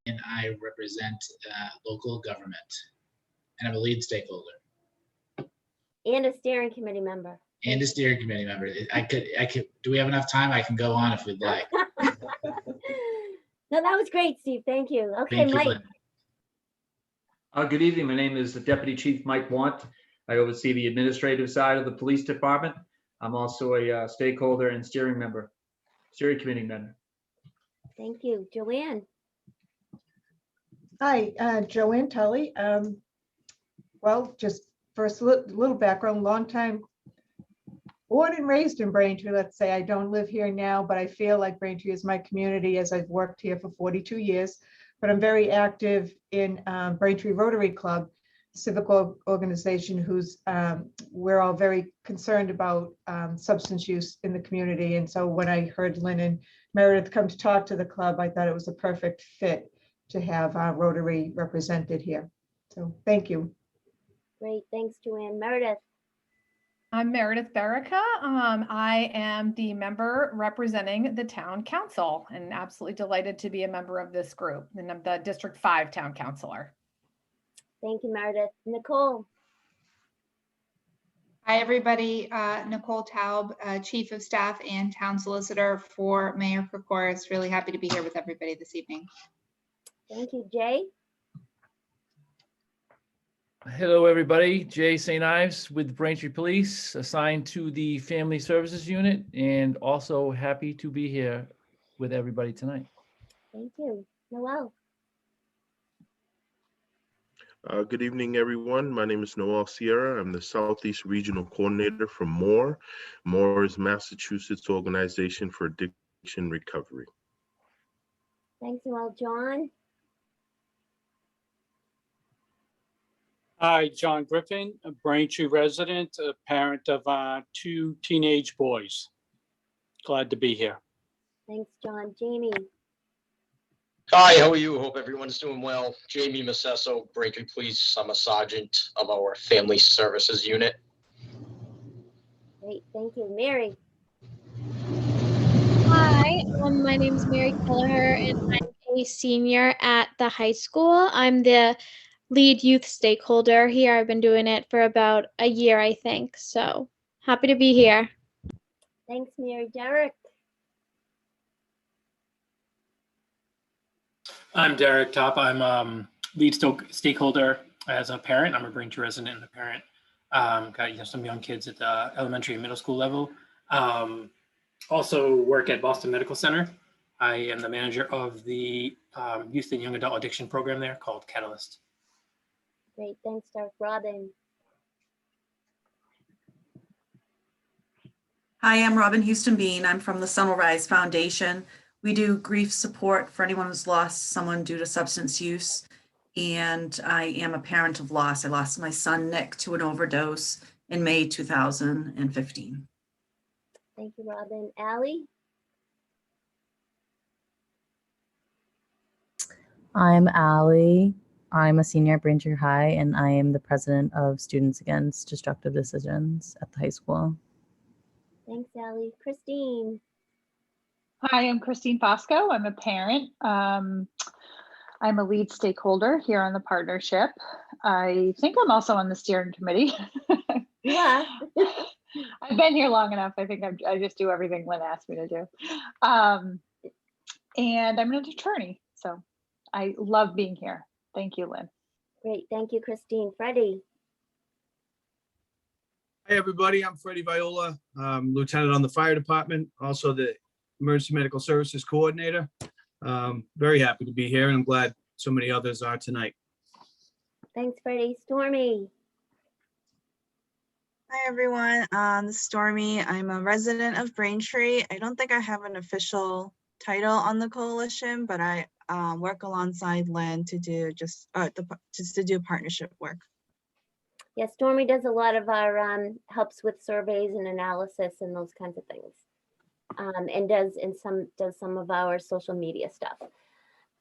and I represent local government, and I'm a lead stakeholder. And a steering committee member. And a steering committee member. I could. Do we have enough time? I can go on if we'd like. No, that was great, Steve. Thank you. Okay, Thank you, Mike. Lynn. Good evening. My name is Deputy Chief Mike Want. I oversee the administrative side of the police department. I'm also a stakeholder and steering committee member. Thank you. Joanne. Hi, Joanne Tully. Well, just first little background, long time born and raised in Braintree, let's say. I don't live here now, but I feel like Braintree is my community as I've worked here for 42 years. But I'm very active in Braintree Rotary Club, civic organization who's, we're all very concerned about substance use in the community. And so when I heard Lynn and Meredith come to talk to the club, I thought it was a perfect fit to have Rotary represented here. So thank you. Great. Thanks, Joanne. Meredith. I'm Meredith Berica. I am the member representing the town council and absolutely delighted to be a member of this group. And I'm the District 5 town councilor. Thank you, Meredith. Nicole. Hi, everybody. Nicole Taub, Chief of Staff and Town Solicitor for Mayor Kokoris. Really happy to be here with everybody this evening. Thank you, Jay. Hello, everybody. Jay St. Ives with Braintree Police, assigned to the Family Services Unit, and also happy to be here with everybody tonight. Thank you. Noel. Good evening, everyone. My name is Noel Sierra. I'm the Southeast Regional Coordinator for MORE. MORE is Massachusetts Organization for Addiction Recovery. Thanks, Noel. John. Hi, John Griffin, a Braintree resident, a parent of 2 teenage boys. Glad to be here. Thanks, John. Jamie. Hi, how are you? Hope everyone's doing well. Jamie Massesso, Braintree Police. I'm a sergeant of our Family Services Unit. Great. Thank you. Mary. Hi, my name is Mary Kelleher, and I'm a senior at the high school. I'm the lead youth stakeholder here. I've been doing it for about a year, I think. So happy to be here. Thanks, Mary. Derek. I'm Derek Top. I'm lead stakeholder as a parent. I'm a Braintree resident and a parent. Got some young kids at the elementary and middle school level. Also work at Boston Medical Center. I am the manager of the youth and young adult addiction program there called Catalyst. Great. Thanks, Derek. Robin. Hi, I'm Robin Houston Bean. I'm from the Sunrise Foundation. We do grief support for anyone who's lost someone due to substance use. And I am a parent of loss. I lost my son, Nick, to an overdose in May 2015. Thank you, Robin. Allie? I'm Allie. I'm a senior at Braintree High, and I am the president of Students Against Destructive Decisions at the high school. Thanks, Allie. Christine. Hi, I'm Christine Fosco. I'm a parent. I'm a lead stakeholder here on the partnership. I think I'm also on the steering committee. Yeah. I've been here long enough. I think I just do everything Lynn asked me to do. And I'm an attorney, so I love being here. Thank you, Lynn. Great. Thank you, Christine. Freddie. Hi, everybody. I'm Freddie Viola, lieutenant on the fire department, also the emergency medical services coordinator. Very happy to be here, and I'm glad so many others are tonight. Thanks, Freddie. Stormy. Hi, everyone. This is Stormy. I'm a resident of Braintree. I don't think I have an official title on the coalition, but I work alongside Lynn to do to do partnership work. Yeah, Stormy does a lot of our helps with surveys and analysis and those kinds of things, and does some of our social media stuff.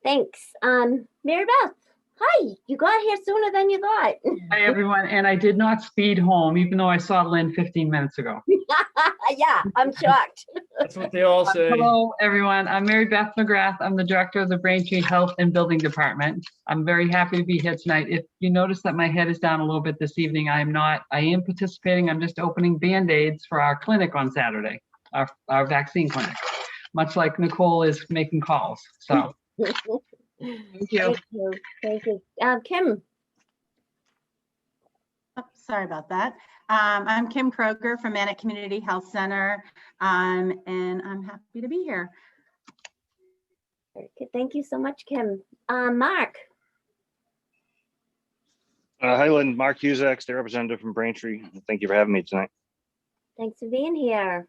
Thanks, Mary Beth. Hi, you got here sooner than you thought. Hi, everyone. And I did not speed home, even though I saw Lynn 15 minutes ago. Yeah, I'm shocked. That's what they all say. Hello, everyone. I'm Mary Beth McGrath. I'm the director of the Braintree Health and Building Department. I'm very happy to be here tonight. If you notice that my head is down a little bit this evening, I am not. I am participating. I'm just opening Band-Aids for our clinic on Saturday, our vaccine clinic, much like Nicole is making calls. So. Thank you. Thank you. Kim. Oh, sorry about that. I'm Kim Kroger from Manic Community Health Center, and I'm happy to be here. Very good. Thank you so much, Kim. Mark. Hi, Lynn. Mark Cusack, State Representative from Braintree. Thank you for having me tonight. Thanks for being here.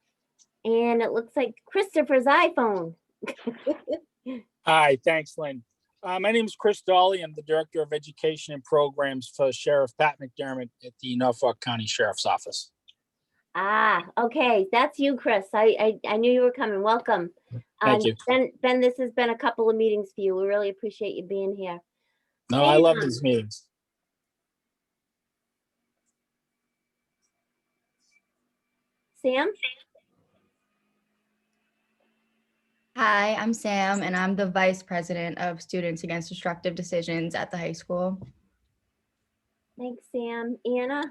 And it looks like Christopher's iPhone. Hi, thanks, Lynn. My name is Chris Dolly. I'm the Director of Education and Programs for Sheriff Pat McDermott at the Norfolk County Sheriff's Office. Ah, okay. That's you, Chris. I knew you were coming. Welcome. Thank you. Ben, this has been a couple of meetings for you. We really appreciate you being here. No, I love these meetings. Sam? Hi, I'm Sam, and I'm the Vice President of Students Against Destructive Decisions at the high school. Thanks, Sam. Anna?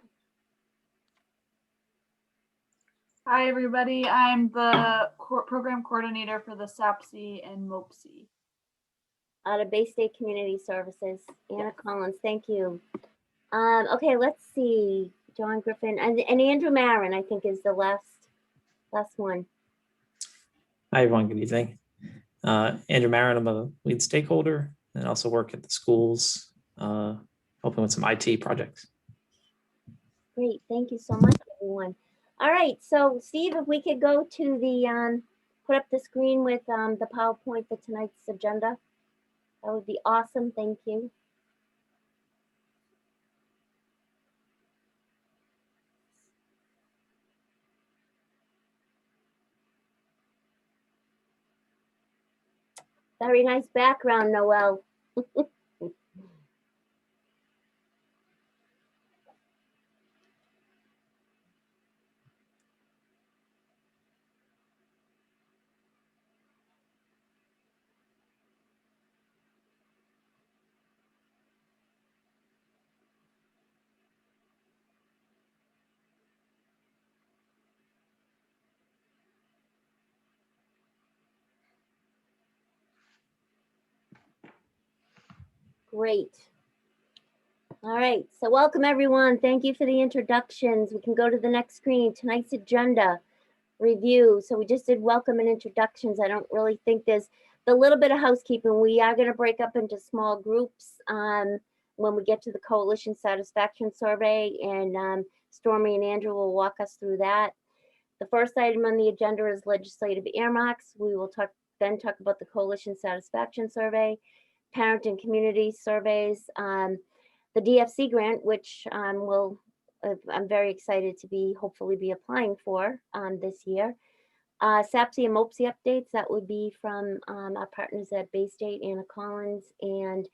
Hi, everybody. I'm the program coordinator for the SAPC and MOPC. Out of Bay State Community Services. Anna Collins, thank you. Okay, let's see. John Griffin and Andrew Marin, I think, is the last one. Hi, everyone. Good evening. Andrew Marin, I'm a lead stakeholder and also work at the schools, helping with some IT projects. Great. Thank you so much, everyone. All right. So, Steve, if we could go to the, put up the screen with the PowerPoint for tonight's agenda, that would be awesome. Thank you. Very nice background, Noel. Great. All right, so welcome everyone. Thank you for the introductions. We can go to the next screen. Tonight's agenda review. So we just did welcome and introductions. I don't really think there's the little bit of housekeeping. We are going to break up into small groups when we get to the coalition satisfaction survey, and Stormy and Andrew will walk us through that. The first item on the agenda is legislative earmarks. We will then talk about the coalition satisfaction survey, parent and community surveys, the DFC grant, which I'm very excited to hopefully be applying for this year. SAPC and MOPC updates, that would be from our partners at Bay State, Anna Collins, and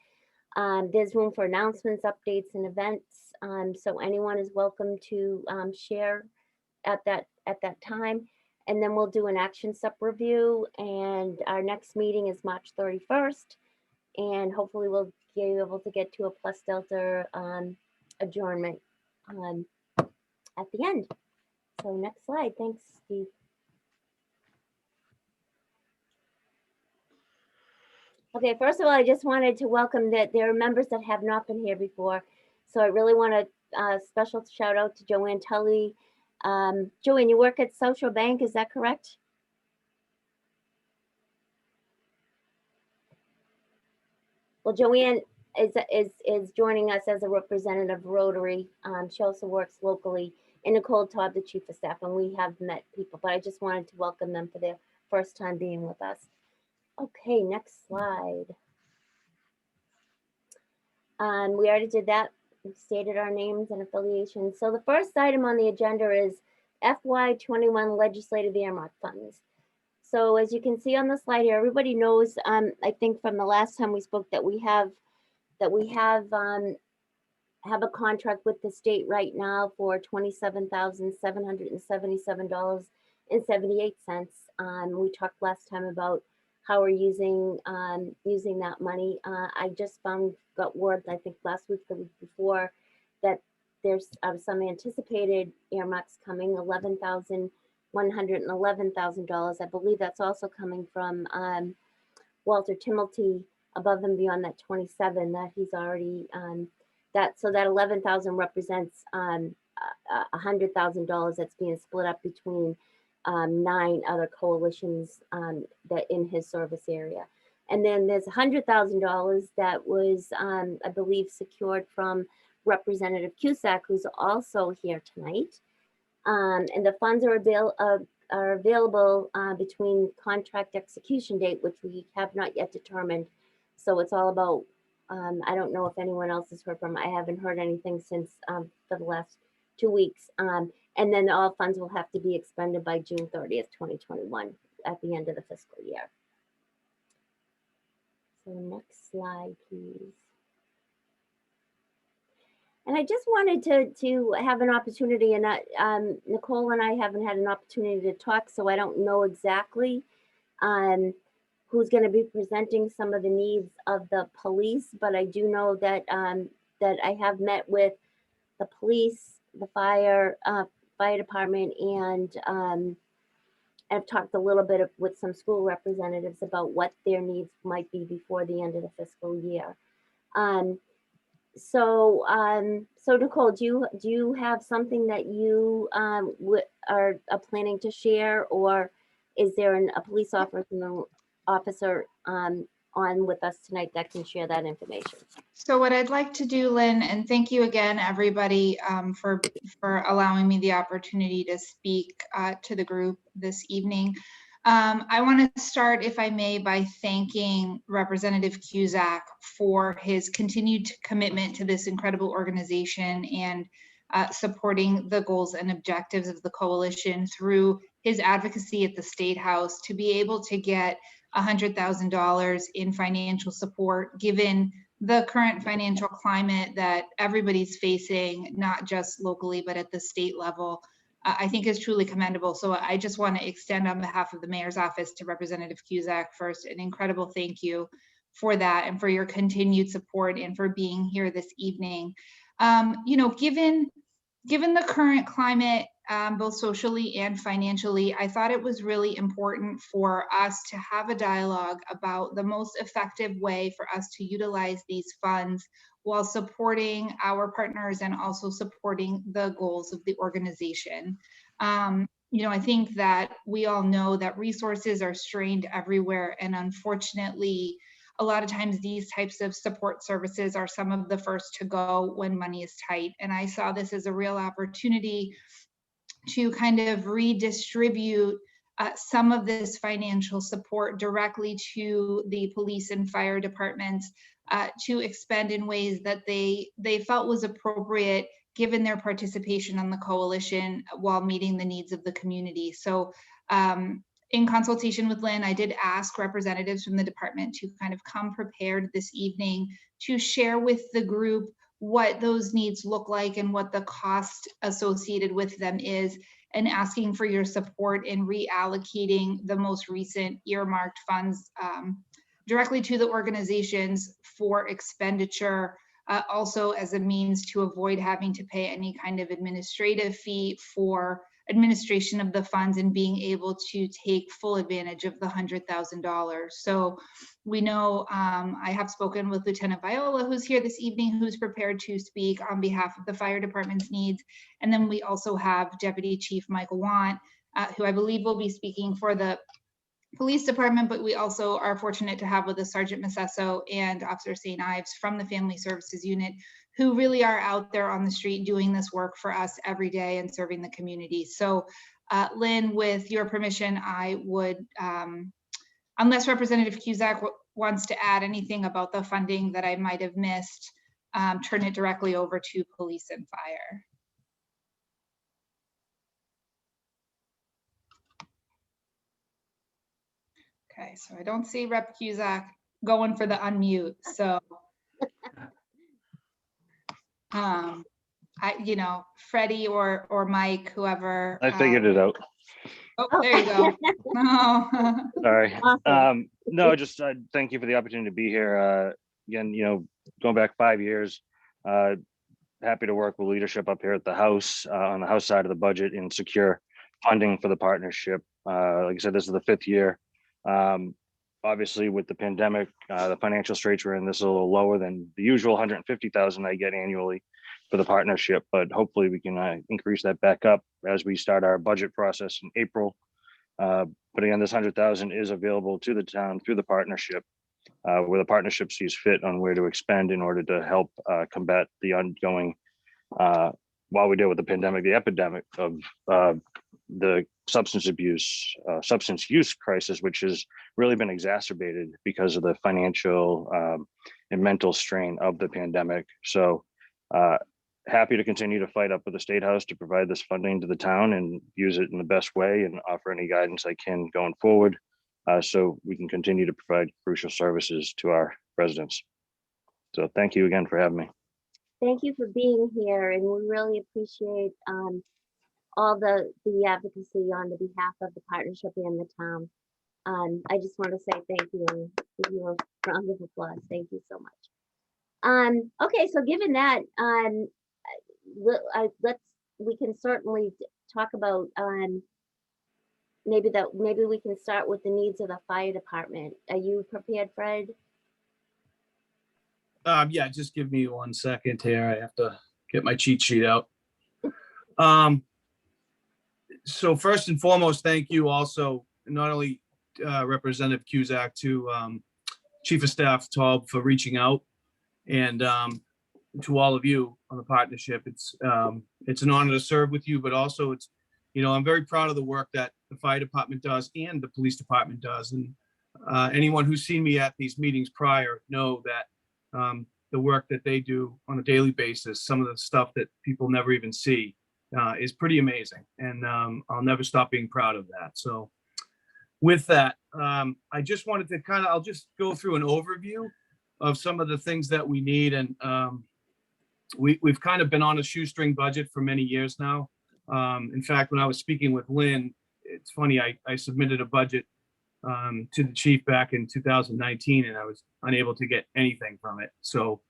there's room for announcements, updates, and events. So anyone is welcome to share at that time. And then we'll do an action step review, and our next meeting is March 31st. And hopefully we'll be able to get to a plus delta adjournment at the end. So next slide. Thanks, Steve. Okay, first of all, I just wanted to welcome that there are members that have not been here before. So I really want a special shout out to Joanne Tully. Joanne, you work at Social Bank, is that correct? Well, Joanne is joining us as a representative of Rotary. She also works locally. And Nicole Todd, the Chief of Staff, and we have met people, but I just wanted to welcome them for their first time being with us. Okay, next slide. We already did that. We stated our names and affiliations. So the first item on the agenda is FY21 legislative earmark funds. So as you can see on the slide here, everybody knows, I think from the last time we spoke, that we have that we have a contract with the state right now for $27,777.78. We talked last time about how we're using that money. I just got word, I think last week, the week before, that there's some anticipated earmarks coming, $111,000. I believe that's also coming from Walter Timilty, above and beyond that 27 that he's already so that 11,000 represents $100,000 that's being split up between 9 other coalitions that in his service area. And then there's $100,000 that was, I believe, secured from Representative Cusack, who's also here tonight. And the funds are available between contract execution date, which we have not yet determined. So it's all about, I don't know if anyone else has heard from, I haven't heard anything since for the last 2 weeks. And then all funds will have to be expended by June 30th, 2021 at the end of the fiscal year. So next slide, please. And I just wanted to have an opportunity, and Nicole and I haven't had an opportunity to talk, so I don't know exactly who's going to be presenting some of the needs of the police, but I do know that that I have met with the police, the fire department, and I've talked a little bit with some school representatives about what their needs might be before the end of the fiscal year. So Nicole, do you have something that you are planning to share, or is there a police officer on with us tonight that can share that information? So what I'd like to do, Lynn, and thank you again, everybody, for allowing me the opportunity to speak to the group this evening. I want to start, if I may, by thanking Representative Cusack for his continued commitment to this incredible organization and supporting the goals and objectives of the coalition through his advocacy at the State House to be able to get $100,000 in financial support, given the current financial climate that everybody's facing, not just locally, but at the state level. I think is truly commendable. So I just want to extend on behalf of the mayor's office to Representative Cusack first an incredible thank you for that and for your continued support and for being here this evening. You know, given the current climate, both socially and financially, I thought it was really important for us to have a dialogue about the most effective way for us to utilize these funds while supporting our partners and also supporting the goals of the organization. You know, I think that we all know that resources are strained everywhere, and unfortunately, a lot of times these types of support services are some of the first to go when money is tight. And I saw this as a real opportunity to kind of redistribute some of this financial support directly to the police and fire departments to expend in ways that they felt was appropriate given their participation on the coalition while meeting the needs of the community. So in consultation with Lynn, I did ask representatives from the department to kind of come prepared this evening to share with the group what those needs look like and what the cost associated with them is, and asking for your support in reallocating the most recent earmarked funds directly to the organizations for expenditure, also as a means to avoid having to pay any kind of administrative fee for administration of the funds and being able to take full advantage of the $100,000. So we know, I have spoken with Lieutenant Viola, who's here this evening, who's prepared to speak on behalf of the fire department's needs. And then we also have Deputy Chief Michael Want, who I believe will be speaking for the police department, but we also are fortunate to have with us Sergeant Massesso and Officer St. Ives from the Family Services Unit, who really are out there on the street doing this work for us every day and serving the community. So Lynn, with your permission, I would, unless Representative Cusack wants to add anything about the funding that I might have missed, turn it directly over to police and fire. Okay, so I don't see Rep Cusack going for the unmute, so Freddie or Mike, whoever. I figured it out. Oh, there you go. Oh. Sorry. Awesome. No, just thank you for the opportunity to be here. Again, going back 5 years, happy to work with leadership up here at the House, on the House side of the budget, and secure funding for the partnership. Like I said, this is the 5th year. Obviously, with the pandemic, the financial straits we're in, this is a little lower than the usual 150,000 I get annually for the partnership, but hopefully we can increase that back up as we start our budget process in April. But again, this 100,000 is available to the town through the partnership, where the partnership sees fit on where to expend in order to help combat the ongoing, while we deal with the pandemic, the epidemic of the substance use crisis, which has really been exacerbated because of the financial and mental strain of the pandemic. So happy to continue to fight up with the State House to provide this funding to the town and use it in the best way and offer any guidance I can going forward, so we can continue to provide crucial services to our residents. So thank you again for having me. Thank you for being here, and we really appreciate all the advocacy on the behalf of the partnership and the town. I just want to say thank you and give you a round of applause. Thank you so much. Okay, so given that, we can certainly talk about maybe we can start with the needs of the fire department. Are you prepared, Fred? Yeah, just give me 1 second here. I have to get my cheat sheet out. So first and foremost, thank you also, not only Representative Cusack, to Chief of Staff Taub for reaching out, and to all of you on the partnership. It's an honor to serve with you, but also it's, I'm very proud of the work that the fire department does and the police department does. And anyone who's seen me at these meetings prior know that the work that they do on a daily basis, some of the stuff that people never even see, is pretty amazing. And I'll never stop being proud of that. So with that, I just wanted to I'll just go through an overview of some of the things that we need. And we've kind of been on a shoestring budget for many years now. In fact, when I was speaking with Lynn, it's funny, I submitted a budget to the chief back in 2019, and I was unable to get anything from it. So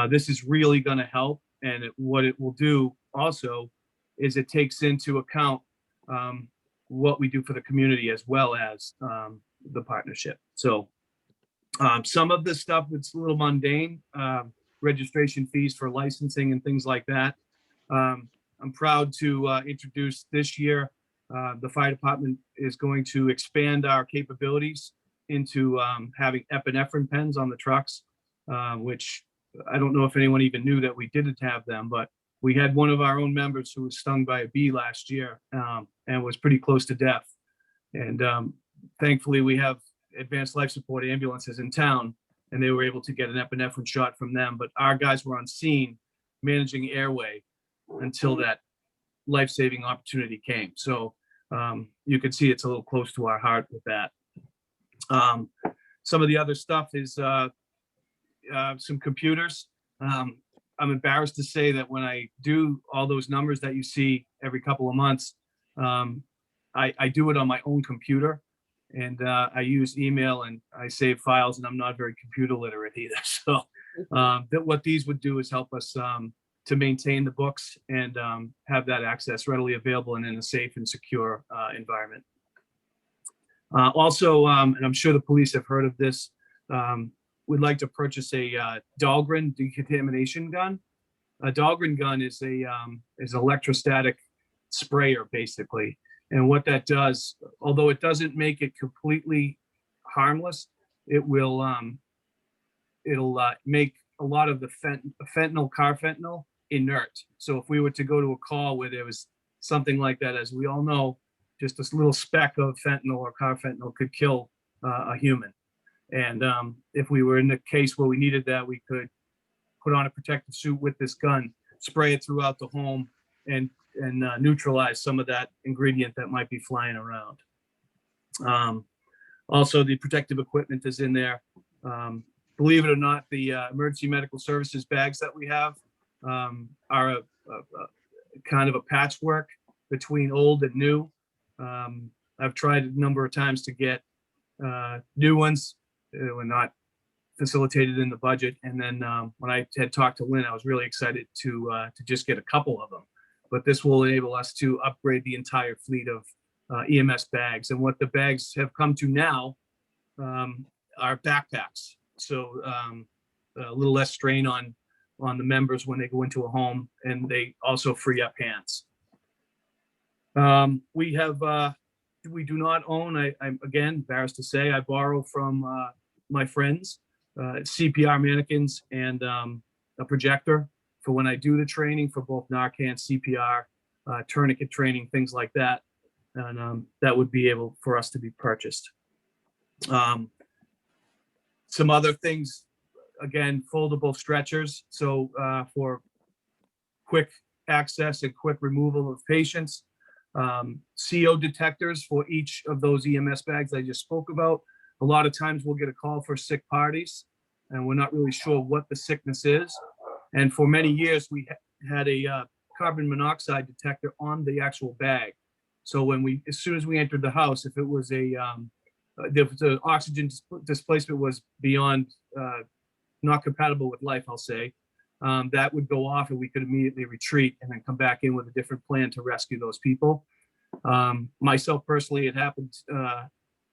this is really going to help. And what it will do also is it takes into account what we do for the community as well as the partnership. So some of this stuff that's a little mundane, registration fees for licensing and things like that. I'm proud to introduce this year, the fire department is going to expand our capabilities into having epinephrine pens on the trucks, which I don't know if anyone even knew that we didn't have them, but we had one of our own members who was stung by a bee last year and was pretty close to death. And thankfully we have advanced life support ambulances in town, and they were able to get an epinephrine shot from them. But our guys were on scene managing airway until that life-saving opportunity came. So you can see it's a little close to our heart with that. Some of the other stuff is some computers. I'm embarrassed to say that when I do all those numbers that you see every couple of months, I do it on my own computer, and I use email and I save files, and I'm not very computer literate either. So what these would do is help us to maintain the books and have that access readily available and in a safe and secure environment. Also, and I'm sure the police have heard of this, we'd like to purchase a Dahlgren decontamination gun. A Dahlgren gun is an electrostatic sprayer, basically. And what that does, although it doesn't make it completely harmless, it will it'll make a lot of the carfentanil inert. So if we were to go to a call where there was something like that, as we all know, just this little speck of fentanyl or carfentanil could kill a human. And if we were in the case where we needed that, we could put on a protective suit with this gun, spray it throughout the home, and neutralize some of that ingredient that might be flying around. Also, the protective equipment is in there. Believe it or not, the emergency medical services bags that we have, are a kind of a patchwork between old and new. I've tried a number of times to get new ones. They were not facilitated in the budget. And then when I had talked to Lynn, I was really excited to just get a couple of them. But this will enable us to upgrade the entire fleet of EMS bags. And what the bags have come to now are backpacks. So a little less strain on the members when they go into a home, and they also free up hands. We do not own, I'm again embarrassed to say, I borrow from my friends, CPR mannequins and a projector for when I do the training for both Narcan, CPR, tourniquet training, things like that. And that would be able for us to be purchased. Some other things, again, foldable stretchers. So for quick access and quick removal of patients. CO detectors for each of those EMS bags I just spoke about. A lot of times we'll get a call for sick parties and we're not really sure what the sickness is. And for many years, we had a carbon monoxide detector on the actual bag. So when as soon as we entered the house, if it was the oxygen displacement was beyond not compatible with life, I'll say, that would go off and we could immediately retreat and then come back in with a different plan to rescue those people. Myself personally, it happened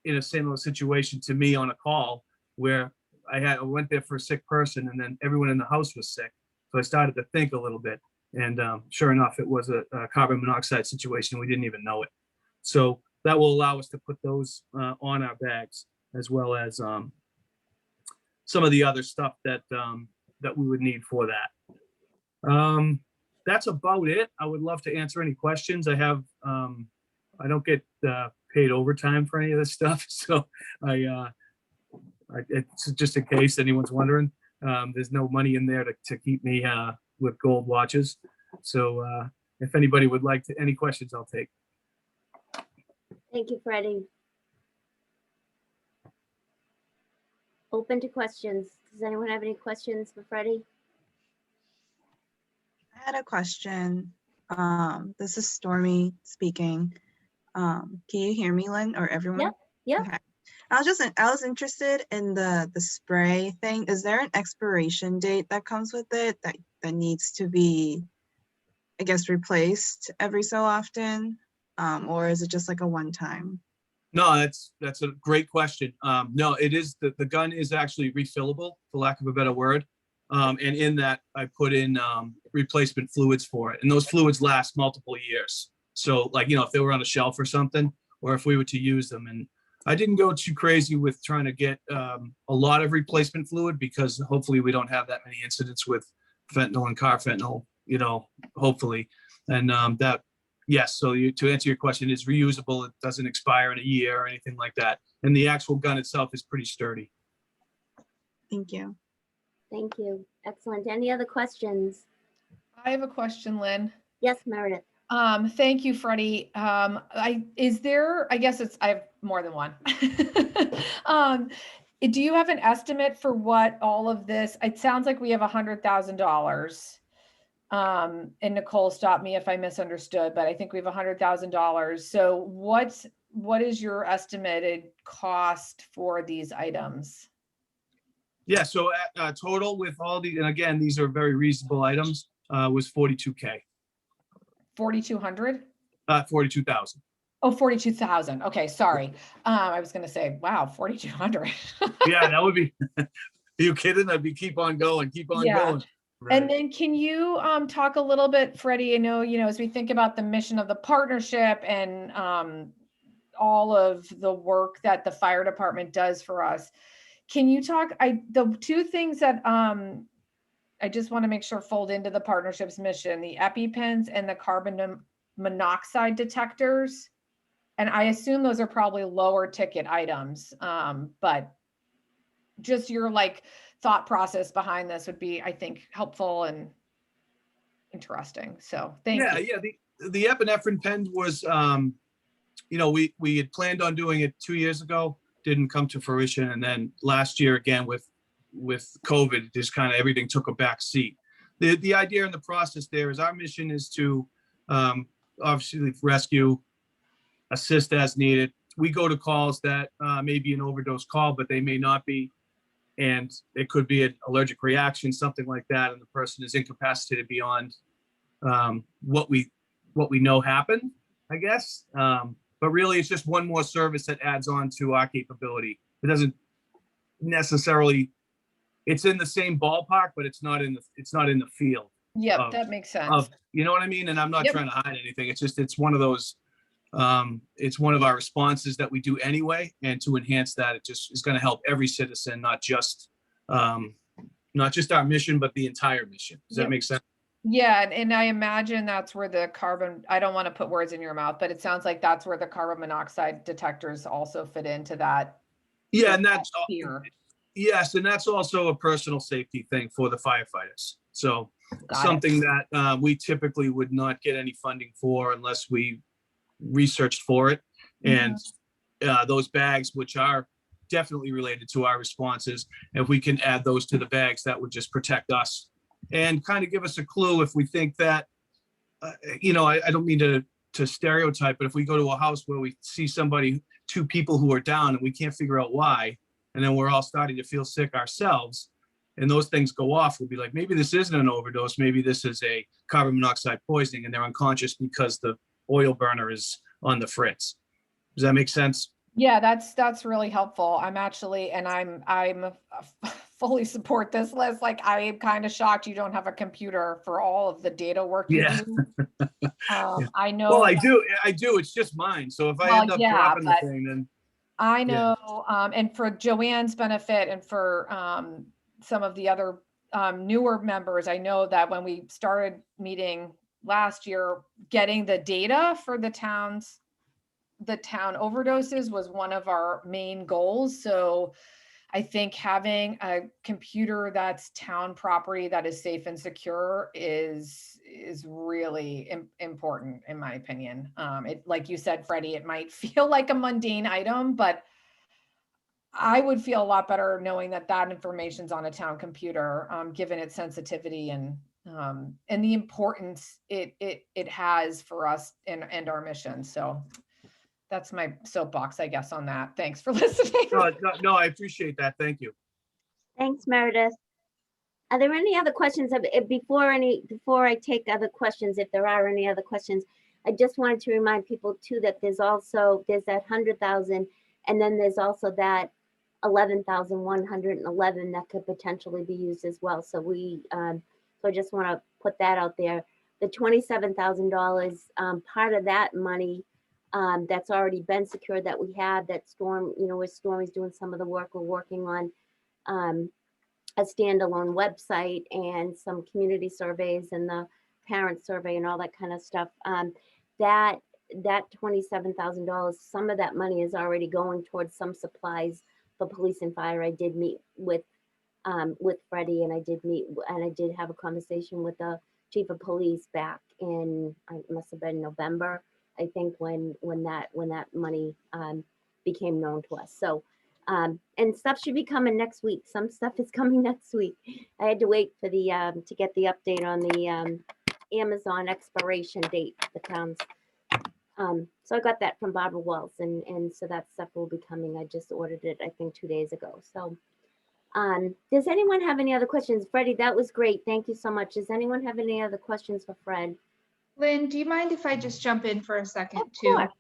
in a similar situation to me on a call where I went there for a sick person and then everyone in the house was sick. So I started to think a little bit, and sure enough, it was a carbon monoxide situation. We didn't even know it. So that will allow us to put those on our bags, as well as some of the other stuff that we would need for that. That's about it. I would love to answer any questions. I have, I don't get paid overtime for any of this stuff. So it's just in case anyone's wondering, there's no money in there to keep me with gold watches. So if anybody would like any questions, I'll take. Thank you, Freddie. Open to questions. Does anyone have any questions for Freddie? I had a question. This is Stormy speaking. Can you hear me, Lynn, or everyone? Yep. Yep. Okay. I was interested in the spray thing. Is there an expiration date that comes with it that needs to be, I guess, replaced every so often? Or is it just like a one-time? No, that's a great question. No, it is, the gun is actually refillable, for lack of a better word. And in that, I put in replacement fluids for it. And those fluids last multiple years. So like, if they were on a shelf or something, or if we were to use them. And I didn't go too crazy with trying to get a lot of replacement fluid, because hopefully we don't have that many incidents with fentanyl and carfentanil, hopefully. And yes, so to answer your question, it's reusable. It doesn't expire in a year or anything like that. And the actual gun itself is pretty sturdy. Thank you. Thank you. Excellent. Any other questions? I have a question, Lynn. Yes, Meredith. Thank you, Freddie. I have more than one. Do you have an estimate for what all of this, it sounds like we have $100,000. And Nicole, stop me if I misunderstood, but I think we have $100,000. So what is your estimated cost for these items? Yeah, so total with all these, and again, these are very reasonable items, was $42K. 4,200? 42,000. Oh, 42,000. Okay, sorry. I was going to say, wow, 4,200. Yeah, that would be, are you kidding? I'd be keep on going. Right. And then can you talk a little bit, Freddie, I know, as we think about the mission of the partnership and all of the work that the fire department does for us, can you talk, the two things that I just want to make sure fold into the partnership's mission, the EpiPens and the carbon monoxide detectors. And I assume those are probably lower ticket items, but just your thought process behind this would be, I think, helpful and interesting. So thank you. Yeah, the epinephrine pen was, we had planned on doing it 2 years ago, didn't come to fruition. And then last year again with COVID, just kind of everything took a back seat. The idea and the process there is our mission is to obviously rescue, assist as needed. We go to calls that may be an overdose call, but they may not be. And it could be an allergic reaction, something like that, and the person is incapacitated beyond what we know happened, I guess. But really, it's just one more service that adds on to our capability. It doesn't necessarily. It's in the same ballpark, but it's not in the field. Yep, that makes sense. You know what I mean? And I'm not Yep. trying to hide anything. It's one of those. It's one of our responses that we do anyway, and to enhance that, it just is going to help every citizen, not just our mission, but the entire mission. Does that make sense? Yeah, and I imagine that's where the carbon, I don't want to put words in your mouth, but it sounds like that's where the carbon monoxide detectors also fit into that. Yeah, and that's here. Yes, and that's also a personal safety thing for the firefighters. So Got something that we typically would not get any funding for unless we researched for it. And those bags, which are definitely related to our responses, if we can add those to the bags, that would just protect us and kind of give us a clue if we think that, I don't mean to stereotype, but if we go to a house where we see two people who are down and we can't figure out why, and then we're all starting to feel sick ourselves, and those things go off, we'll be like, maybe this isn't an overdose, maybe this is a carbon monoxide poisoning, and they're unconscious because the oil burner is on the fritz. Does that make sense? Yeah, that's really helpful. I'm actually, and I'm fully support this list. Like, I am kind of shocked you don't have a computer for all of the data work you do. I know. Well, I do. It's just mine. So if I end up dropping the thing, then I know. And for Joanne's benefit, and for some of the other newer members, I know that when we started meeting last year, getting the data for the town overdoses was one of our main goals. So I think having a computer that's town property that is safe and secure is really important, in my opinion. It, like you said, Freddie, it might feel like a mundane item, but I would feel a lot better knowing that information's on a town computer, given its sensitivity and the importance it has for us and our mission. So that's my soapbox, I guess, on that. Thanks for listening. No, I appreciate that. Thank you. Thanks, Meredith. Are there any other questions? Before I take other questions, if there are any other questions, I just wanted to remind people too that there's that 100,000, and then there's also that 11,111 that could potentially be used as well. So I just want to put that out there. The $27,000, part of that money that's already been secured, that we have, that Storm, where Storm is doing some of the work, we're working on a standalone website and some community surveys and the parent survey and all that kind of stuff. That $27,000, some of that money is already going towards some supplies for police and fire. I did meet with Freddie, and I did have a conversation with the chief of police back in, it must have been November, I think, when that money became known to us. So, and stuff should be coming next week. Some stuff is coming next week. I had to wait for the to get the update on the Amazon expiration date, the towns. So I got that from Barbara Wells, and so that stuff will be coming. I just ordered it, I think, 2 days ago. So, does anyone have any other questions? Freddie, that was great. Thank you so much. Does anyone have any other questions for Fred? Lynn, do you mind if I just jump in for a second Of too? course.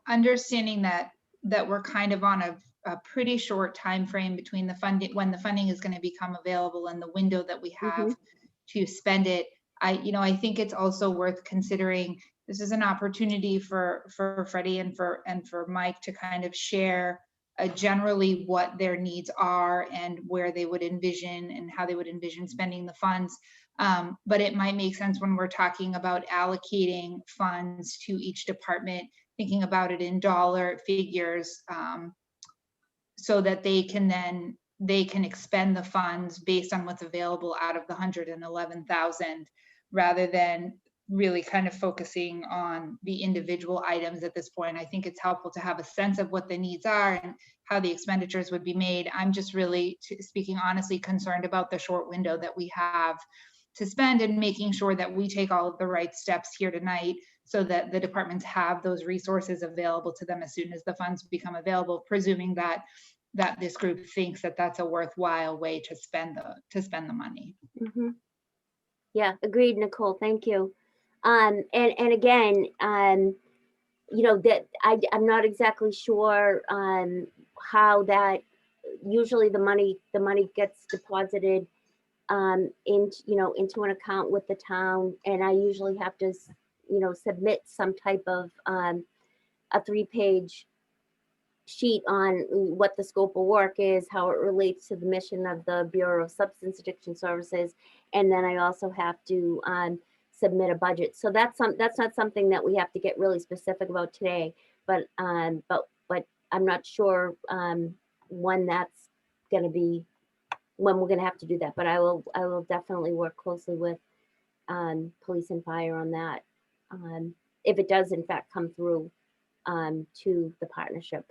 Understanding that we're kind of on a pretty short time frame between the funding, when the funding is going to become available, and the window that we have to spend it. I think it's also worth considering. This is an opportunity for Freddie and for Mike to kind of share generally what their needs are and where they would envision and how they would envision spending the funds. But it might make sense when we're talking about allocating funds to each department, thinking about it in dollar figures, so that they can expend the funds based on what's available out of the 111,000, rather than really kind of focusing on the individual items at this point. I think it's helpful to have a sense of what the needs are and how the expenditures would be made. I'm just really, speaking honestly, concerned about the short window that we have to spend and making sure that we take all of the right steps here tonight so that the departments have those resources available to them as soon as the funds become available, presuming that this group thinks that that's a worthwhile way to spend the money. Mm-hmm. Yeah, agreed, Nicole. Thank you. And again, you know, that I'm not exactly sure how that, usually the money gets deposited into an account with the town, and I usually have to, you know, submit some type of a 3-page sheet on what the scope of work is, how it relates to the mission of the Bureau of Substance Addiction Services, and then I also have to submit a budget. So that's not something that we have to get really specific about today, but I'm not sure when that's going to be, when we're going to have to do that. But I will definitely work closely with police and fire on that, if it does in fact come through to the partnership.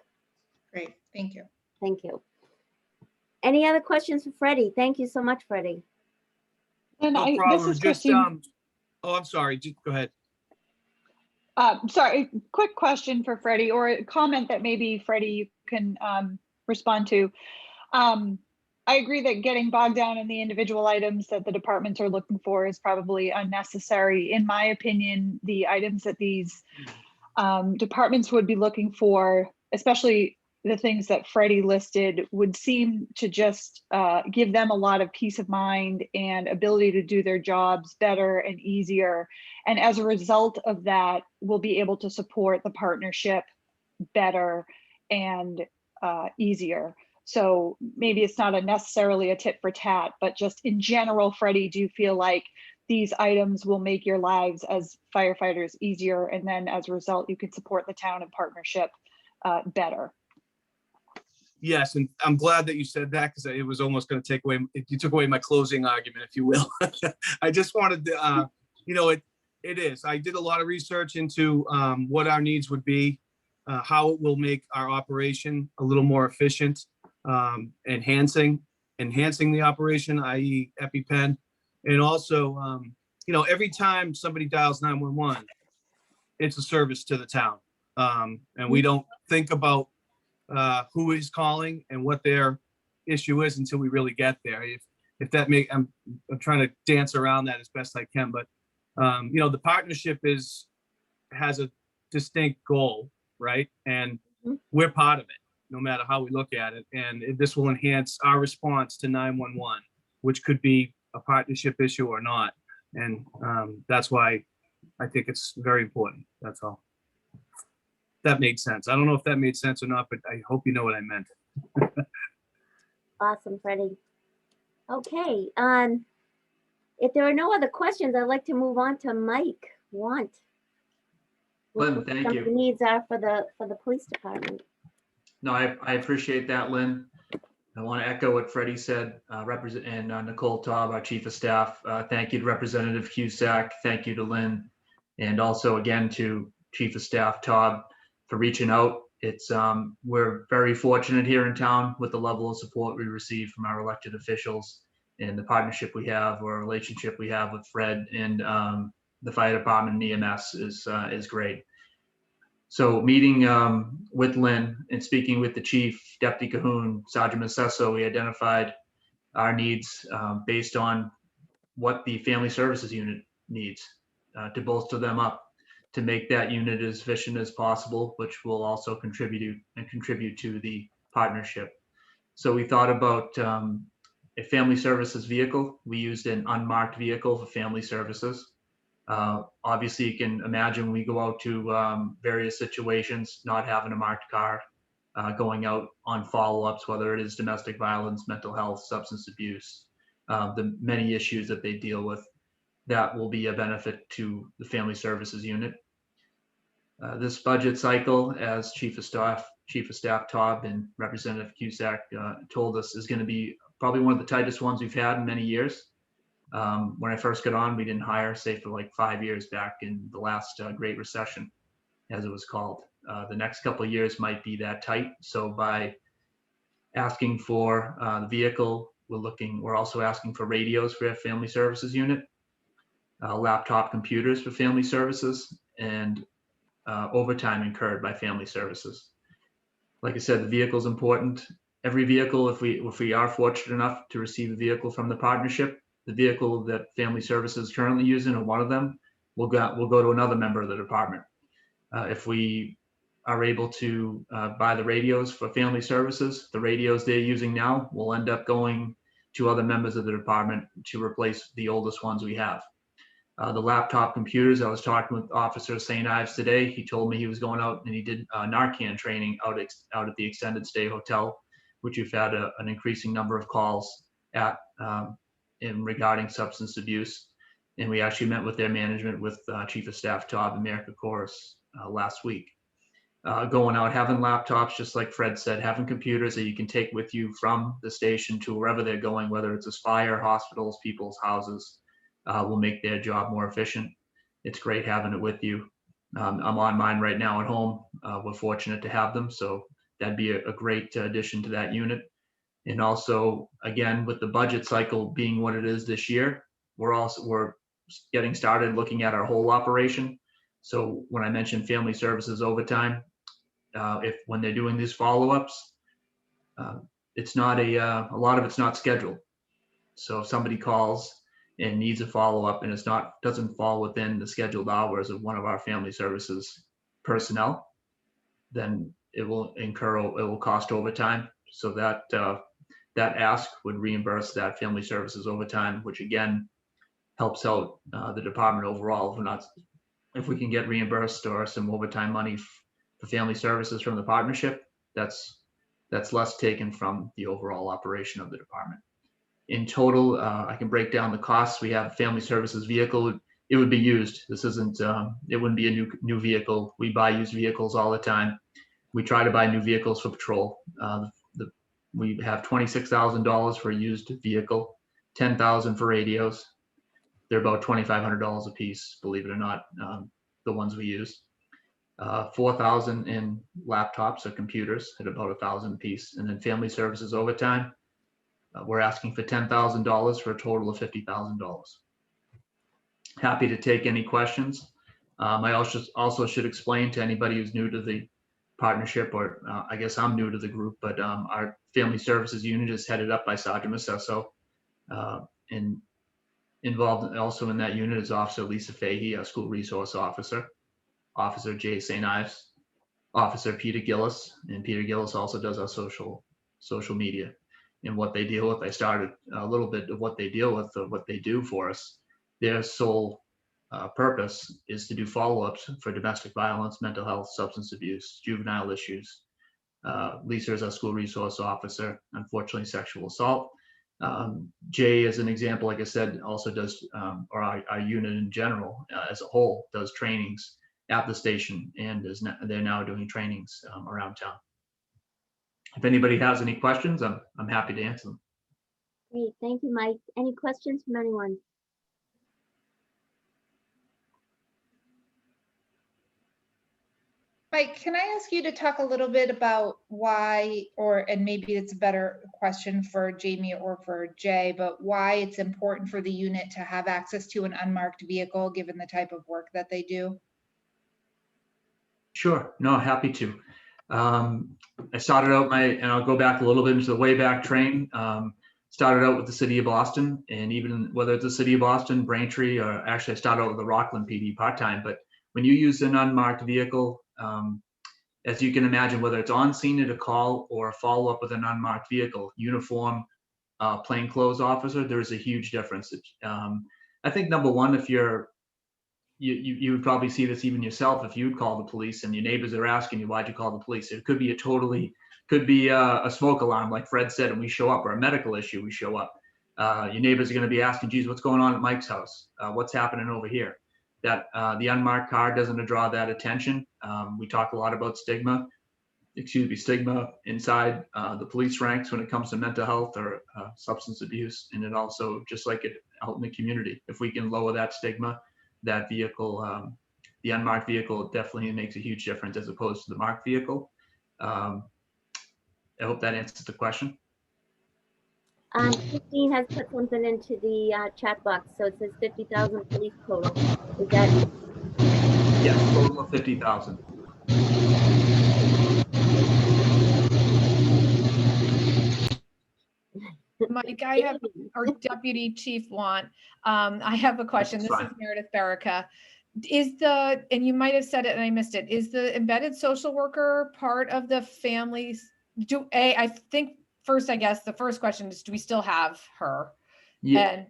Great, thank you. Thank you. Any other questions for Freddie? Thank you so much, Freddie. And No this problem. is Just, Christine. oh, I'm sorry. Just go ahead. Sorry, quick question for Freddie, or a comment that maybe Freddie you can respond to. I agree that getting bogged down in the individual items that the departments are looking for is probably unnecessary. In my opinion, the items that these departments would be looking for, especially the things that Freddie listed, would seem to just give them a lot of peace of mind and ability to do their jobs better and easier. And as a result of that, we'll be able to support the partnership better and easier. So maybe it's not necessarily a tit for tat, but just in general, Freddie, do you feel like these items will make your lives as firefighters easier, and then as a result, you can support the town and partnership better? Yes, and I'm glad that you said that, because it was almost going to take away, you took away my closing argument, if you will. I just wanted to, you know, it is. I did a lot of research into what our needs would be, how it will make our operation a little more efficient, enhancing the operation, i.e. EpiPen. And also, you know, every time somebody dials 911, it's a service to the town. And we don't think about who is calling and what their issue is until we really get there. If that make, I'm trying to dance around that as best I can, but you know, the partnership has a distinct goal, right? And we're part of it, no matter how we look at it. And this will enhance our response to 911, which could be a partnership issue or not. And that's why I think it's very important. That's all. That made sense. I don't know if that made sense or not, but I hope you know what I meant. Awesome, Freddie. Okay, if there are no other questions, I'd like to move on to Mike Want. Lynn, thank you. The needs are for the police department. No, I appreciate that, Lynn. I want to echo what Freddie said, and Nicole Taub, our Chief of Staff. Thank you to Representative Cusack. Thank you to Lynn. And also again to Chief of Staff Taub for reaching out. It's we're very fortunate here in town with the level of support we receive from our elected officials and the partnership we have, or relationship we have with Fred and the fire department and EMS is great. So meeting with Lynn and speaking with the chief, Deputy Cahoon, Sergeant Massesso, we identified our needs based on what the family services unit needs to bolster them up, to make that unit as efficient as possible, which will also contribute to the partnership. So we thought about a family services vehicle. We used an unmarked vehicle for family services. Obviously, you can imagine we go out to various situations, not having a marked car, going out on follow-ups, whether it is domestic violence, mental health, substance abuse, the many issues that they deal with. That will be a benefit to the family services unit. This budget cycle, as Chief of Staff Taub and Representative Cusack told us, is going to be probably one of the tightest ones we've had in many years. When I first got on, we didn't hire, say, for like 5 years back in the last Great Recession, as it was called. The next couple of years might be that tight. So by asking for the vehicle, we're also asking for radios for our family services unit, laptop computers for family services, and overtime incurred by family services. Like I said, the vehicle is important. Every vehicle, if we are fortunate enough to receive a vehicle from the partnership, the vehicle that family services is currently using, or one of them, will go to another member of the department. If we are able to buy the radios for family services, the radios they're using now will end up going to other members of the department to replace the oldest ones we have. The laptop computers, I was talking with Officer St. Ives today. He told me he was going out and he did Narcan training out at the extended stay hotel, which we've had an increasing number of calls at in regarding substance abuse. And we actually met with their management with Chief of Staff Todd and America Chorus last week. Going out, having laptops, just like Fred said, having computers that you can take with you from the station to wherever they're going, whether it's a fire, hospitals, people's houses, will make their job more efficient. It's great having it with you. I'm on mine right now at home. We're fortunate to have them, so that'd be a great addition to that unit. And also, again, with the budget cycle being what it is this year, we're getting started looking at our whole operation. So when I mentioned family services overtime, when they're doing these follow-ups, it's not a lot of it's not scheduled. So if somebody calls and needs a follow-up and doesn't fall within the scheduled hours of one of our family services personnel, then it will cost overtime. So that ask would reimburse that family services overtime, which again helps out the department overall. If we can get reimbursed or some overtime money for family services from the partnership, that's less taken from the overall operation of the department. In total, I can break down the costs. We have a family services vehicle. It would be used. This isn't, it wouldn't be a new vehicle. We buy used vehicles all the time. We try to buy new vehicles for patrol. We have $26,000 for a used vehicle, $10,000 for radios. They're about $2,500 a piece, believe it or not, the ones we use. $4,000 in laptops or computers at about $1,000 a piece. And then family services overtime, we're asking for $10,000 for a total of $50,000. Happy to take any questions. I also should explain to anybody who's new to the partnership, or I guess I'm new to the group, but our family services unit is headed up by Sergeant Massesso. And involved also in that unit is Officer Lisa Fahey, a school resource officer, Officer Jay St. Ives, Officer Peter Gillis, and Peter Gillis also does our social media. And what they deal with, I started a little bit of what they deal with, of what they do for us. Their sole purpose is to do follow-ups for domestic violence, mental health, substance abuse, juvenile issues. Lisa is our school resource officer, unfortunately sexual assault. Jay, as an example, like I said, also does, or our unit in general as a whole, does trainings at the station, and they're now doing trainings around town. If anybody has any questions, I'm happy to answer them. Great, thank you, Mike. Any questions from anyone? Mike, can I ask you to talk a little bit about why, and maybe it's a better question for Jamie or for Jay, but why it's important for the unit to have access to an unmarked vehicle given the type of work that they do? Sure, no, happy to. I started out and I'll go back a little bit into the Wayback Train. Started out with the city of Boston, and even whether it's the city of Boston, Braintree, or actually I started out with the Rockland PD part-time, but when you use an unmarked vehicle, as you can imagine, whether it's on scene at a call or a follow-up with an unmarked vehicle, uniform, plainclothes officer, there's a huge difference. I think number one, if you would probably see this even yourself if you'd call the police and your neighbors are asking you, why'd you call the police? It could be a smoke alarm, like Fred said, and we show up, or a medical issue, we show up. Your neighbors are going to be asking, geez, what's going on at Mike's house? What's happening over here? That the unmarked car doesn't draw that attention. We talk a lot about stigma. stigma inside the police ranks when it comes to mental health or substance abuse. And it also, just like it out in the community, if we can lower that stigma, that vehicle, the unmarked vehicle definitely makes a huge difference as opposed to the marked vehicle. I hope that answers the question. Christine has put something into the chat box. So it says 50,000 police total. Is that? Yes, total of 50,000. Mike, I have, or Deputy Chief Want, I have a question. This is Meredith Barrica. Is the, and you might have said it and I missed it, is the embedded social worker part of the families? I think first, I guess the first question is, do we still have her? Yeah. And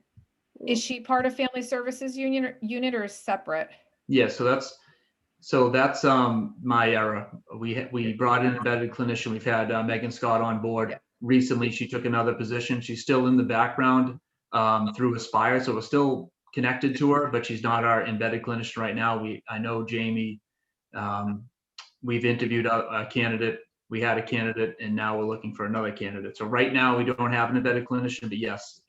is she part of Family Services unit or is separate? Yeah, so that's my era. We brought in an embedded clinician. We've had Megan Scott on board. Recently, she took another position. She's still in the background through Aspire, so we're still connected to her, but she's not our embedded clinician right now. I know Jamie. We've interviewed a candidate. We had a candidate, and now we're looking for another candidate. So right now, we don't have an embedded clinician, but yes,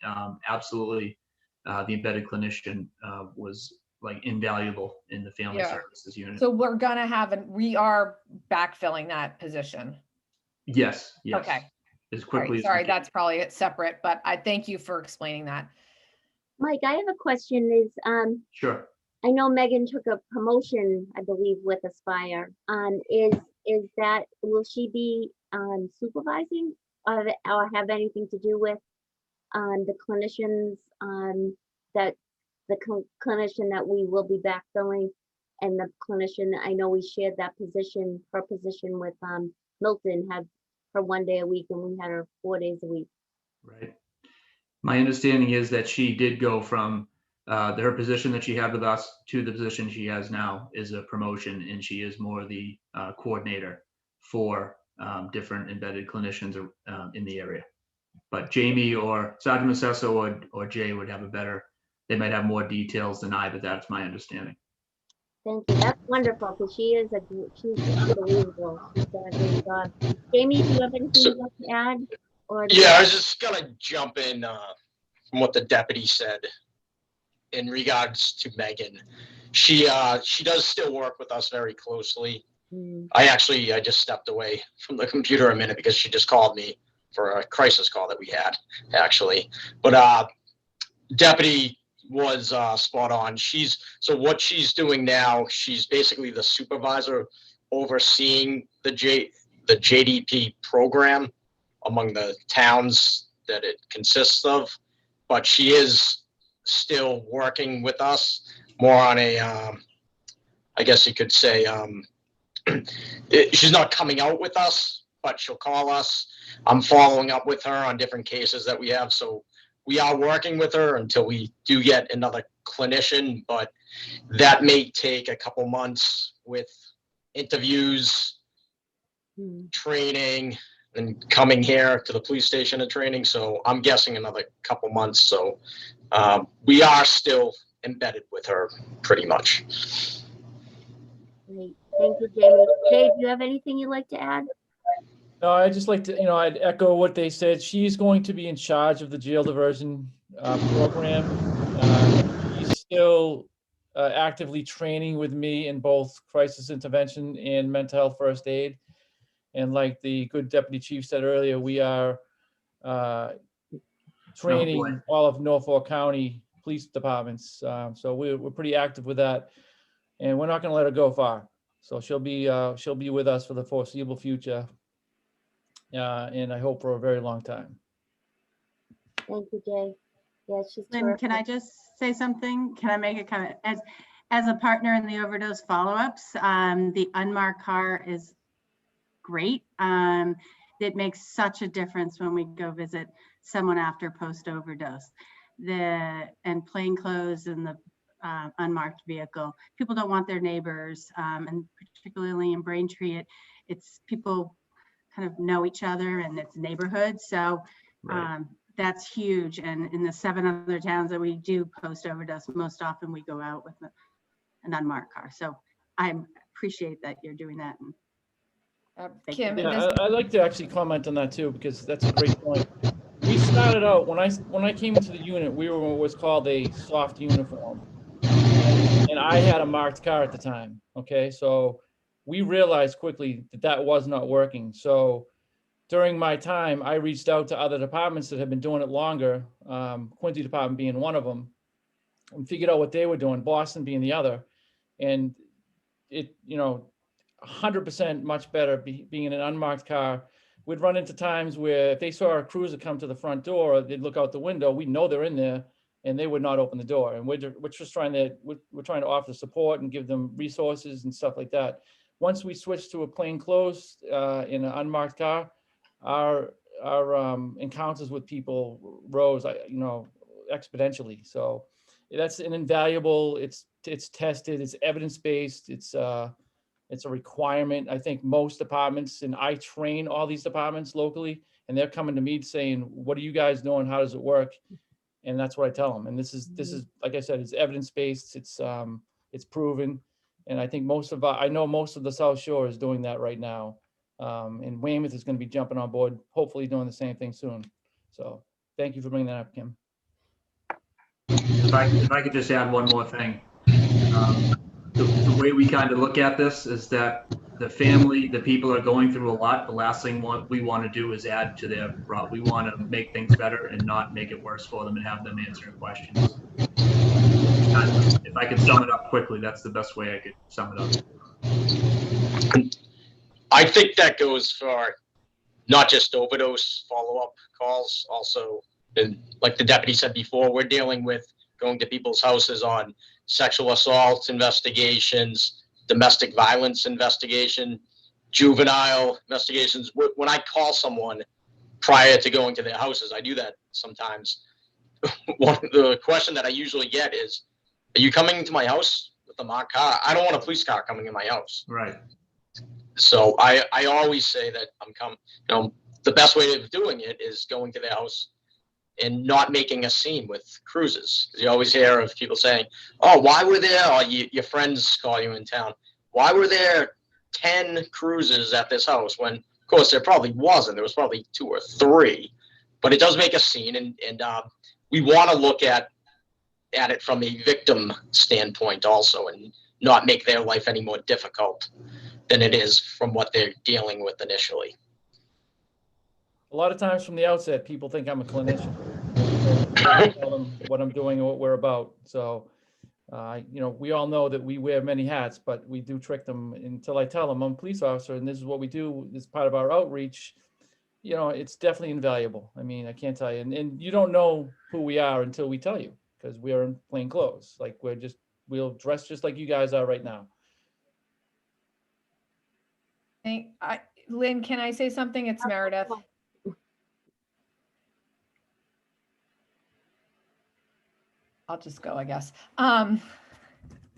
absolutely, the embedded clinician was like invaluable in the Family Services unit. So we're gonna have we are backfilling that position. Yes. Okay. As quickly as sorry, that's probably separate, but I thank you for explaining that. Mike, I have a question. Sure. I know Megan took a promotion, I believe, with Aspire. Is that, will she be supervising or have anything to do with the clinicians that the clinician that we will be backfilling and the clinician, I know we shared that position, her position with Milton, had her 1 day a week and we had her 4 days a week. Right. My understanding is that she did go from her position that she had with us to the position she has now is a promotion, and she is more the coordinator for different embedded clinicians in the area. But Jamie or Sergeant Massesso or Jay would have they might have more details than I, but that's my understanding. Thank you. That's wonderful because she's unbelievable. She's done a great job. Jamie, do you have anything you'd like to add? Yeah, I was just gonna jump in from what the deputy said in regards to Megan. She does still work with us very closely. I just stepped away from the computer a minute because she just called me for a crisis call that we had, actually. But deputy was spot on. So what she's doing now, she's basically the supervisor overseeing the JDP program among the towns that it consists of, but she is still working with us more on a, I guess you could say, she's not coming out with us, but she'll call us. I'm following up with her on different cases that we have. So we are working with her until we do get another clinician, but that may take a couple months with interviews, training, and coming here to the police station and training. So I'm guessing another couple months. So we are still embedded with her pretty much. Great. Thank you, Jamie. Jay, do you have anything you'd like to add? No, I'd just like to, I'd echo what they said. She's going to be in charge of the jail diversion program. She's still actively training with me in both crisis intervention and mental health first aid. And like the good deputy chief said earlier, we are training all of Norfolk County police departments. So we're pretty active with that, and we're not going to let her go far. So she'll be with us for the foreseeable future. And I hope for a very long time. Thank you, Jay. Yeah, she's Lynn, terrific. can I just say something? Can I make a comment? As a partner in the overdose follow-ups, the unmarked car is great. It makes such a difference when we go visit someone after post-overdose. And plain clothes in the unmarked vehicle. People don't want their neighbors, and particularly in Braintree, it's people kind of know each other and it's neighborhoods. So that's huge. And in the 7 other towns that we do post overdose, most often we go out with an unmarked car. So I appreciate that you're doing that. And Kim, Yeah, I'd like to actually comment on that too, because that's a great point. We started out, when I came into the unit, we were what's called a soft uniform. And I had a marked car at the time, okay? So we realized quickly that that was not working. So during my time, I reached out to other departments that have been doing it longer, Quincy Department being one of them, and figured out what they were doing, Boston being the other. And it, 100% much better being in an unmarked car. We'd run into times where if they saw a cruiser come to the front door, or they'd look out the window, we know they're in there, and they would not open the door. And we're just trying to offer support and give them resources and stuff like that. Once we switched to a plain clothes in an unmarked car, our encounters with people rose, exponentially. So that's an invaluable. It's tested. It's evidence based. It's a requirement. I think most departments, and I train all these departments locally, and they're coming to me saying, "What are you guys doing? How does it work?" And that's what I tell them. And this is like I said, it's evidence based. It's proven, and I think I know most of the South Shore is doing that right now, and Weymouth is going to be jumping on board, hopefully doing the same thing soon. So thank you for bringing that up, Kim. If I could just add one more thing. The way we kind of look at this is that the people are going through a lot. The last thing we want to do is add to their route. We want to make things better and not make it worse for them and have them answer questions. If I could sum it up quickly, that's the best way I could sum it up. I think that goes for not just overdose follow-up calls, also, and like the deputy said before, we're dealing with going to people's houses on sexual assault investigations, domestic violence investigation, juvenile investigations. When I call someone prior to going to their houses, I do that sometimes. The question that I usually get is, are you coming to my house with a marked car? I don't want a police car coming in my house. Right. So I always say that the best way of doing it is going to their house and not making a scene with cruises. You always hear of people saying, "Oh, why were there?" Or your friends call you in town. "Why were there 10 cruises at this house?" When, of course, there probably wasn't. There was probably 2 or 3. But it does make a scene, and we want to look at it from a victim standpoint also, and not make their life any more difficult than it is from what they're dealing with initially. A lot of times from the outset, people think I'm a clinician. I tell them what I'm doing and what we're about. So, we all know that we wear many hats, but we do trick them until I tell them I'm a police officer and this is what we do. This is part of our outreach. It's definitely invaluable. I mean, I can't tell you. And you don't know who we are until we tell you, because we are in plain clothes. Like we'll dress just like you guys are right now. Lynn, can I say something? It's Meredith. I'll just go, I guess. Oh,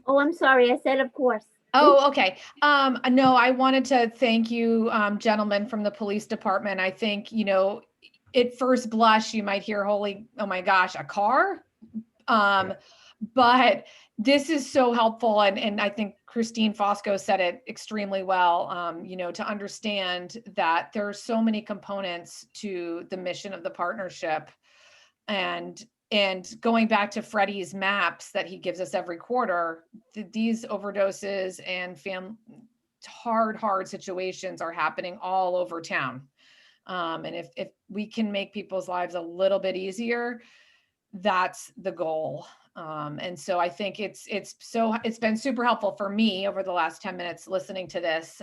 I'm sorry. I said, of course. Oh, okay. No, I wanted to thank you, gentlemen from the police department. I think, at first blush, you might hear, oh my gosh, a car? But this is so helpful. And I think Christine Fosco said it extremely well, to understand that there are so many components to the mission of the partnership. And going back to Freddie's maps that he gives us every quarter, these overdoses and hard situations are happening all over town. And if we can make people's lives a little bit easier, that's the goal. And so I think it's been super helpful for me over the last 10 minutes listening to this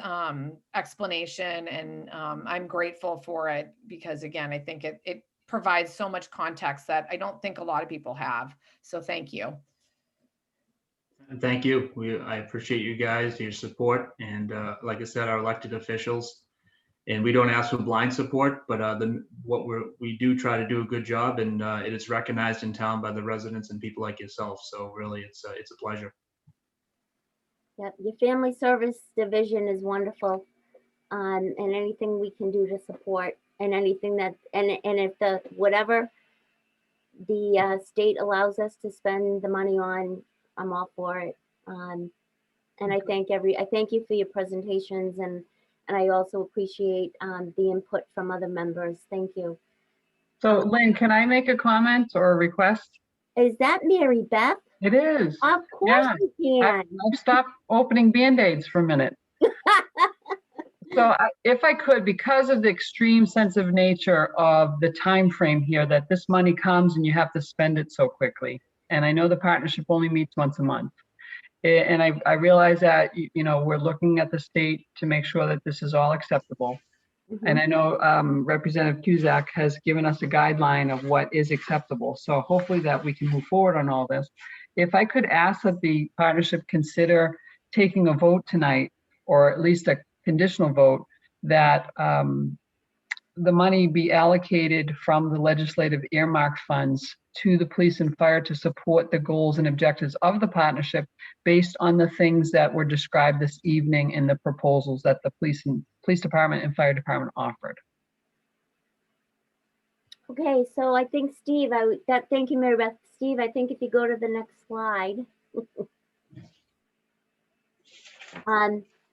explanation, and I'm grateful for it because, again, I think it provides so much context that I don't think a lot of people have. So thank you. Thank you. I appreciate you guys, your support, and like I said, our elected officials. And we don't ask for blind support, but we do try to do a good job, and it is recognized in town by the residents and people like yourself. So really, it's a pleasure. Yep, your family service division is wonderful, and anything we can do to support, and anything that, and if whatever the state allows us to spend the money on, I'm all for it. And I thank you for your presentations, and And I also appreciate the input from other members. Thank you. So Lynn, can I make a comment or a request? Is that Mary Beth? It is. Of course Yeah. you can. I've stopped opening Band-Aids for a minute. So if I could, because of the extreme sensitive nature of the time frame here, that this money comes and you have to spend it so quickly. And I know the partnership only meets once a month. And I realize that, you know, we're looking at the state to make sure that this is all acceptable. And I know Representative Cusack has given us a guideline of what is acceptable. So hopefully that we can move forward on all this. If I could ask that the partnership consider taking a vote tonight, or at least a conditional vote, that the money be allocated from the legislative earmark funds to the police and fire to support the goals and objectives of the partnership based on the things that were described this evening in the proposals that the police department and fire department offered. Okay, so I think Steve, thank you, Mary Beth. Steve, I think if you go to the next slide,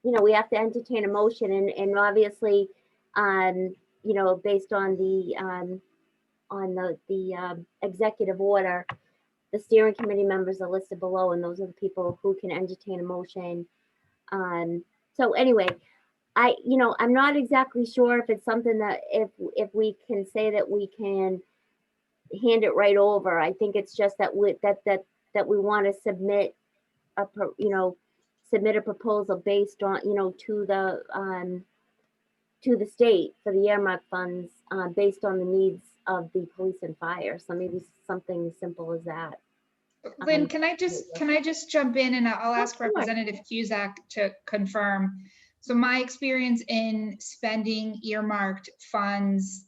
you know, we have to entertain a motion, and obviously, you know, based on the executive order, the steering committee members are listed below, and those are the people who can entertain a motion. So anyway, you know, I'm not exactly sure if it's something that if we can say that we can hand it right over. I think it's just that we want to submit submit a proposal based on, you know, to the state for the earmark funds based on the needs of the police and fire. So maybe something simple as that. Lynn, can I just jump in, and I'll ask Representative Cusack to confirm. So my experience in spending earmarked funds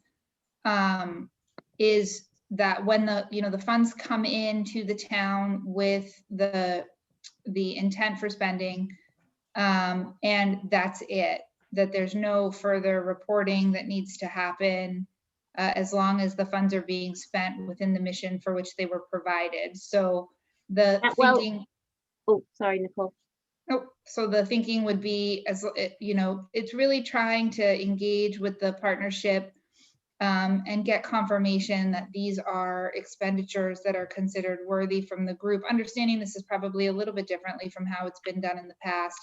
is that when the funds come into the town with the intent for spending, and that's it, that there's no further reporting that needs to happen as long as the funds are being spent within the mission for which they were provided. So the thinking. Oh, sorry, Nicole. Oh, so the thinking would be, as you know, it's really trying to engage with the partnership and get confirmation that these are expenditures that are considered worthy from the group. Understanding this is probably a little bit differently from how it's been done in the past.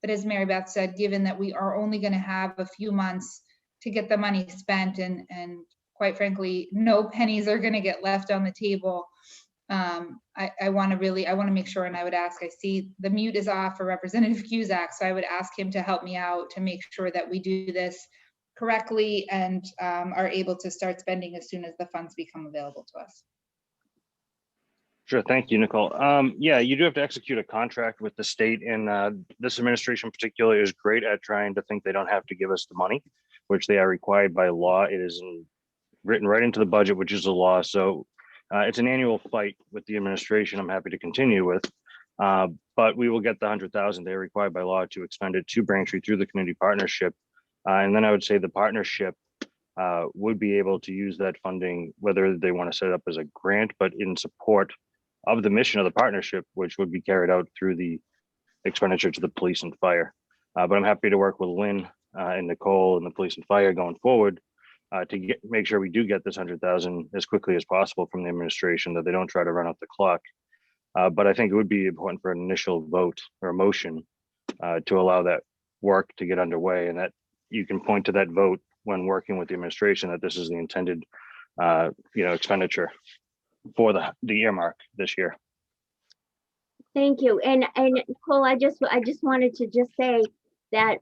But as Mary Beth said, given that we are only going to have a few months to get the money spent, and quite frankly, no pennies are going to get left on the table, I want to make sure, and I would ask, I see the mute is off for Representative Cusack, so I would ask him to help me out to make sure that we do this correctly and are able to start spending as soon as the funds become available to us. Sure, thank you, Nicole. Yeah, you do have to execute a contract with the state, and this administration in particular is great at trying to think they don't have to give us the money, which they are required by law. It is written right into the budget, which is the law. So it's an annual fight with the administration I'm happy to continue with, but we will get the 100,000 they're required by law to expend it to Braintree through the community partnership. And then I would say the partnership would be able to use that funding, whether they want to set it up as a grant, but in support of the mission of the partnership, which would be carried out through the expenditure to the police and fire. But I'm happy to work with Lynn and Nicole and the police and fire going forward to make sure we do get this 100,000 as quickly as possible from the administration, that they don't try to run out the clock. But I think it would be important for an initial vote or a motion to allow that work to get underway, and that you can point to that vote when working with the administration that this is the intended expenditure for the earmark this year. Thank you. And Nicole, I just wanted to just say that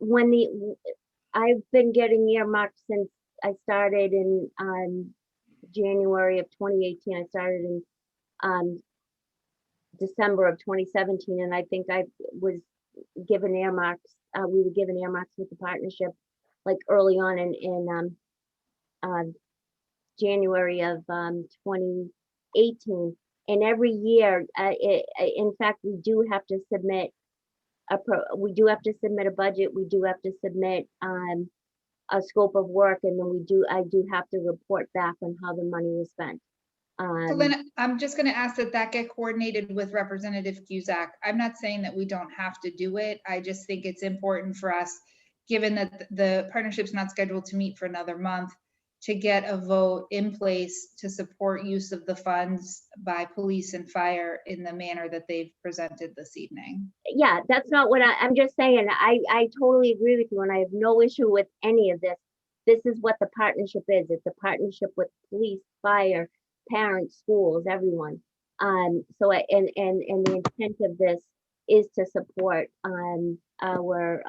I've been getting earmarks since I started in January of 2018. I started in December of 2017, and I think I was given earmarks. We were given earmarks with the partnership like early on in January of 2018. And every year, in fact, we do have to submit a budget. We do have to submit a scope of work, and then I do have to report back on how the money was spent. So Lynn, I'm just going to ask that get coordinated with Representative Cusack. I'm not saying that we don't have to do it. I just think it's important for us, given that the partnership's not scheduled to meet for another month, to get a vote in place to support use of the funds by police and fire in the manner that they've presented this evening. Yeah, that's not what I'm just saying. I totally agree with you and I have no issue with any of this. This is what the partnership is. It's a partnership with police, fire, parents, schools, everyone. So and the intent of this is to support our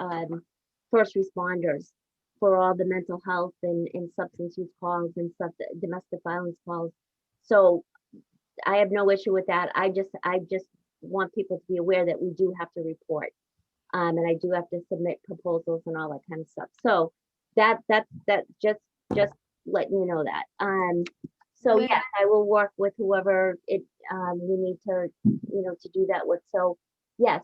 first responders for all the mental health and substance use calls and stuff, domestic violence calls. So I have no issue with that. I just want people to be aware that we do have to report. And I do have to submit proposals and all that kind of stuff. So that just letting you know that. So Lynn. yes, I will work with whoever we need to, to do that with. So yes,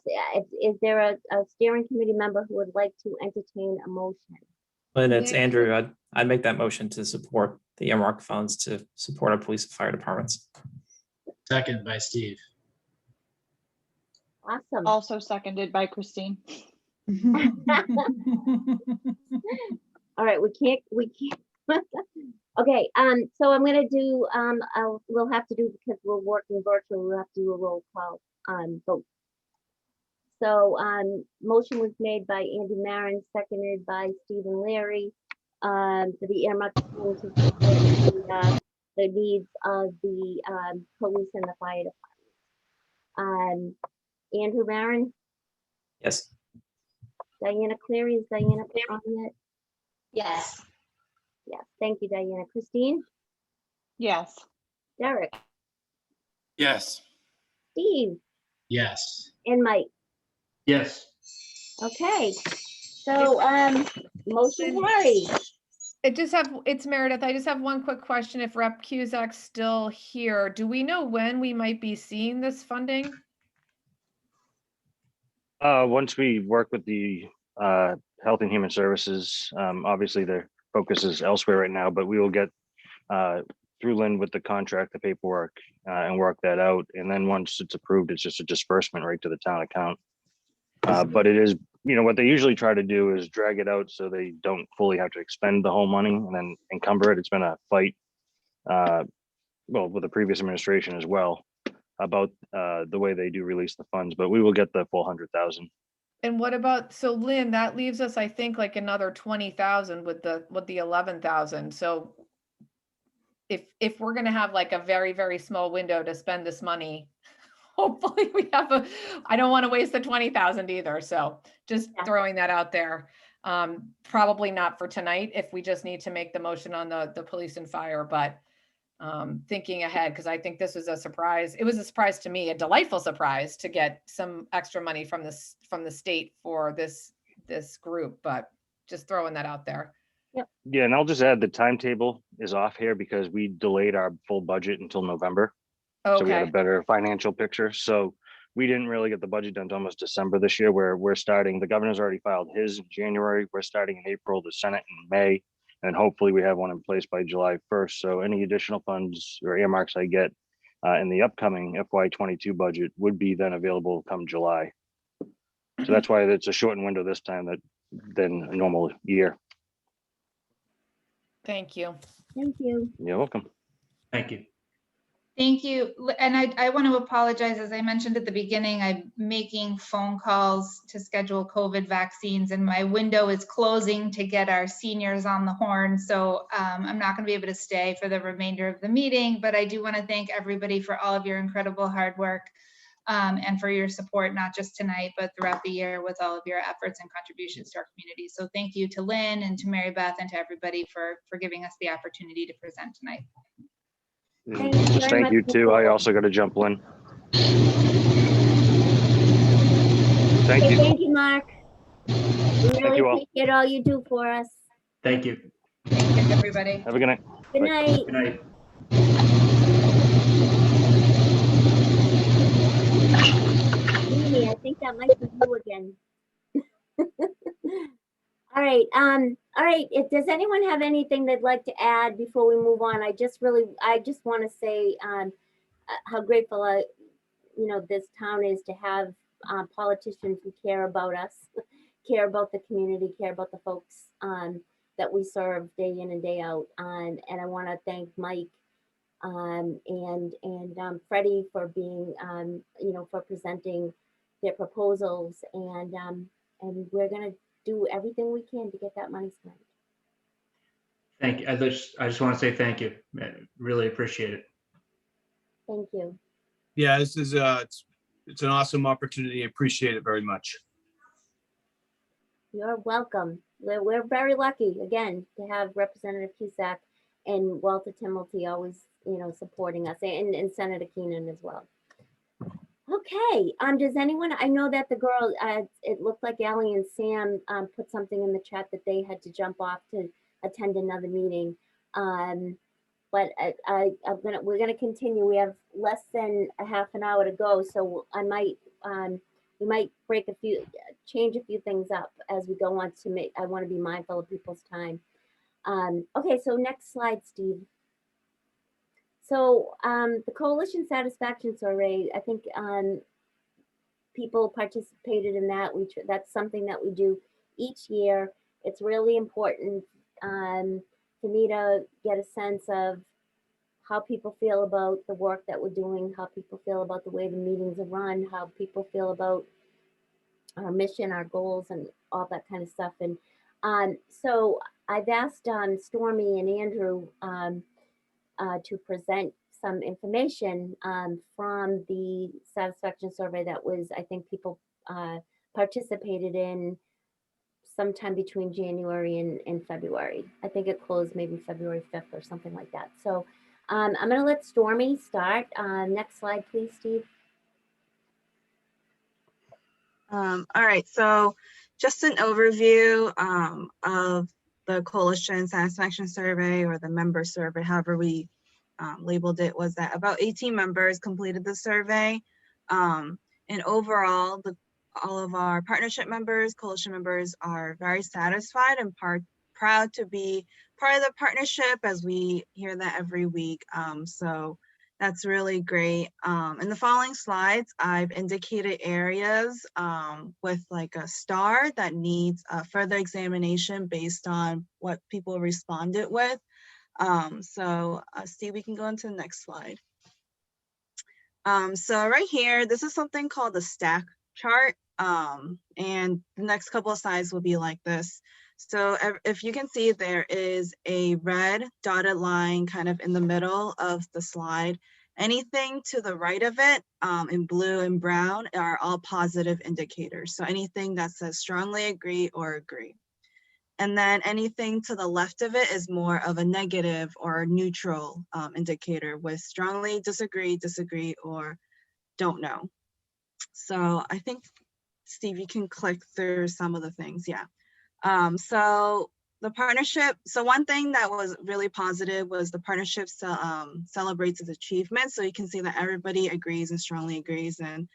is there a steering committee member who would like to entertain a motion? Lynn, it's Yeah. Andrew. I'd make that motion to support the earmark funds to support our police and fire departments. Second by Steve. Awesome. Also seconded by Christine. All right, we can't. Okay, so I'm gonna do, we'll have to do, because we're working virtually, we'll have to do a roll call vote. So, motion was made by Andy Marin, seconded by Stephen Leary, for the earmark to support the needs of the police and the fire department. Andrew Marin, Yes. Diana Cleary, is Diana on it? Yes. Yes, thank you, Diana. Christine? Yes. Derek? Yes. Steve? Yes. And Mike? Yes. Okay, so, motion carried. It's Meredith. I just have one quick question. If Rep. Cusack's still here, do we know when we might be seeing this funding? Once we work with the Health and Human Services, obviously their focus is elsewhere right now, but we will get through Lynn with the contract, the paperwork, and work that out. And then once it's approved, it's just a disbursement right to the town account. But it is, what they usually try to do is drag it out so they don't fully have to expend the whole money and then encumber it. It's been a fight, well, with the previous administration as well, about the way they do release the funds, but we will get the full 100,000. And what about, so Lynn, that leaves us, I think, like another 20,000 with the 11,000. So if we're gonna have like a very, very small window to spend this money, hopefully we have I don't want to waste the 20,000 either. So just throwing that out there. Probably not for tonight if we just need to make the motion on the police and fire, but thinking ahead, because I think this was a surprise. It was a surprise to me, a delightful surprise to get some extra money from the state for this group, but just throwing that out there. Yeah, and I'll just add the timetable is off here because we delayed our full budget until November. So we had a Okay. better financial picture. So we didn't really get the budget done until almost December this year, where we're starting, the governor's already filed his in January. We're starting in April, the Senate in May, and hopefully we have one in place by July 1st. So any additional funds or earmarks I get in the upcoming FY22 budget would be then available come July. So that's why it's a shortened window this time than a normal year. Thank you. Thank you. You're welcome. Thank you. Thank you. And I want to apologize. As I mentioned at the beginning, I'm making phone calls to schedule COVID vaccines and my window is closing to get our seniors on the horn. So I'm not going to be able to stay for the remainder of the meeting, but I do want to thank everybody for all of your incredible hard work and for your support, not just tonight, but throughout the year with all of your efforts and contributions to our community. So thank you to Lynn and to Mary Beth and to everybody for giving us the opportunity to present tonight. Just thank you too. I also got to jump in. Thank Okay, you. thank you, Mark. We really you all. appreciate all you do for us. Thank you. Thank you, everybody. Have a good night. Good Bye. night. Good night. Amy, I think that might be you again. All right, does anyone have anything they'd like to add before we move on? I just want to say how grateful this town is to have politicians who care about us, care about the community, care about the folks that we serve day in and day out. And I want to thank Mike and Freddie for being, for presenting their proposals. And we're going to do everything we can to get that money spent. Thank you. I just want to say thank you. Really appreciate it. Thank you. Yeah, this is it's an awesome opportunity. I appreciate it very much. You're welcome. We're very lucky, again, to have Representative Cusack and Walter Timmelty always, supporting us, and Senator Keenan as well. Okay, does anyone, I know that the girl, it looked like Allie and Sam put something in the chat that they had to jump off to attend another meeting. But we're gonna continue. We have less than a half an hour to go, so we might change a few things up as we go on to I want to be mindful of people's time. Okay, so next slide, Steve. So the Coalition Satisfaction Survey, I think people participated in that. That's something that we do each year. It's really important for me to get a sense of how people feel about the work that we're doing, how people feel about the way the meetings are run, how people feel about our mission, our goals, and all that kind of stuff. And so I've asked Stormy and Andrew to present some information from the satisfaction survey that was, I think people participated in sometime between January and February. I think it closed maybe February 5th or something like that. So I'm gonna let Stormy start. Next slide, please, Steve. All right, so just an overview of the Coalition Satisfaction Survey, or the member survey, however we labeled it, was that about 18 members completed the survey. And overall, all of our partnership members, coalition members, are very satisfied and proud to be part of the partnership, as we hear that every week. So that's really great. In the following slides, I've indicated areas with like a star that needs further examination based on what people responded with. So Steve, we can go into the next slide. So right here, this is something called the stack chart. And the next couple of slides will be like this. So if you can see, there is a red dotted line kind of in the middle of the slide. Anything to the right of it in blue and brown are all positive indicators. So anything that says strongly agree or agree. And then anything to the left of it is more of a negative or neutral indicator, with strongly disagree, disagree, or don't know. So I think, Steve, you can click through some of the things. Yeah. So the partnership, so one thing that was really positive was the partnership celebrates its achievements. So you can see that everybody agrees and strongly agrees. And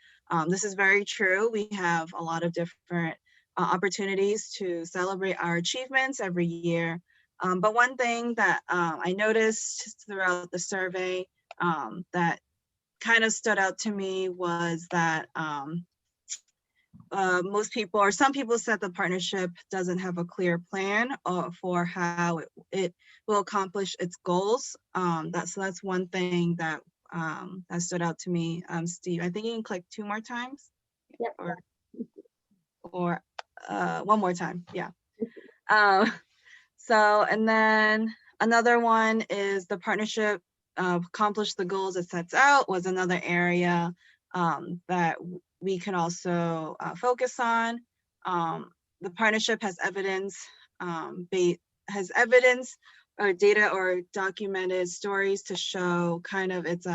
this is very true. We have a lot of different opportunities to celebrate our achievements every year. But one thing that I noticed throughout the survey that kind of stood out to me was that most people, or some people, said the partnership doesn't have a clear plan for how it will accomplish its goals. That's one thing that that stood out to me. Steve, I think you can click 2 more times. Yep. Or 1 more time. Yeah. So, and then another one is the partnership accomplish the goals it sets out, was another area that we can also focus on. The partnership has evidence, or data or documented stories to show kind of its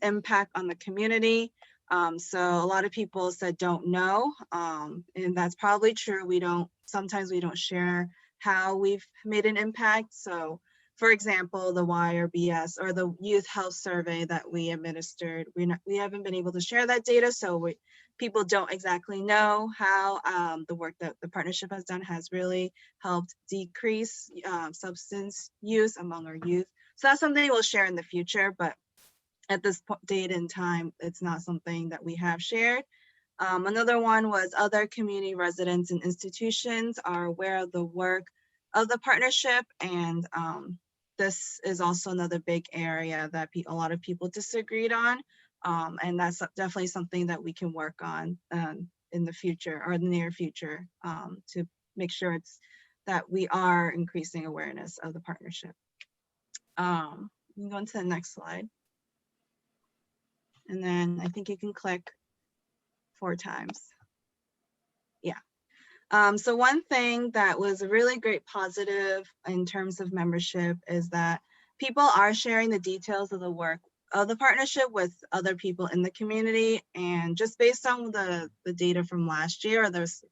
impact on the community. So a lot of people said don't know, and that's probably true. Sometimes we don't share how we've made an impact. So for example, the YRBS, or the youth health survey that we administered, we haven't been able to share that data, so people don't exactly know how the work that the partnership has done has really helped decrease substance use among our youth. So that's something we'll share in the future, but at this date and time, it's not something that we have shared. Another one was other community residents and institutions are aware of the work of the partnership, and this is also another big area that a lot of people disagreed on, and that's definitely something that we can work on in the future or the near future to make sure that we are increasing awareness of the partnership. You can go on to the next slide. And then I think you can click 4 times. Yeah. So one thing that was a really great positive in terms of membership is that people are sharing the details of the work of the partnership with other people in the community. And just based on the data from last year, or those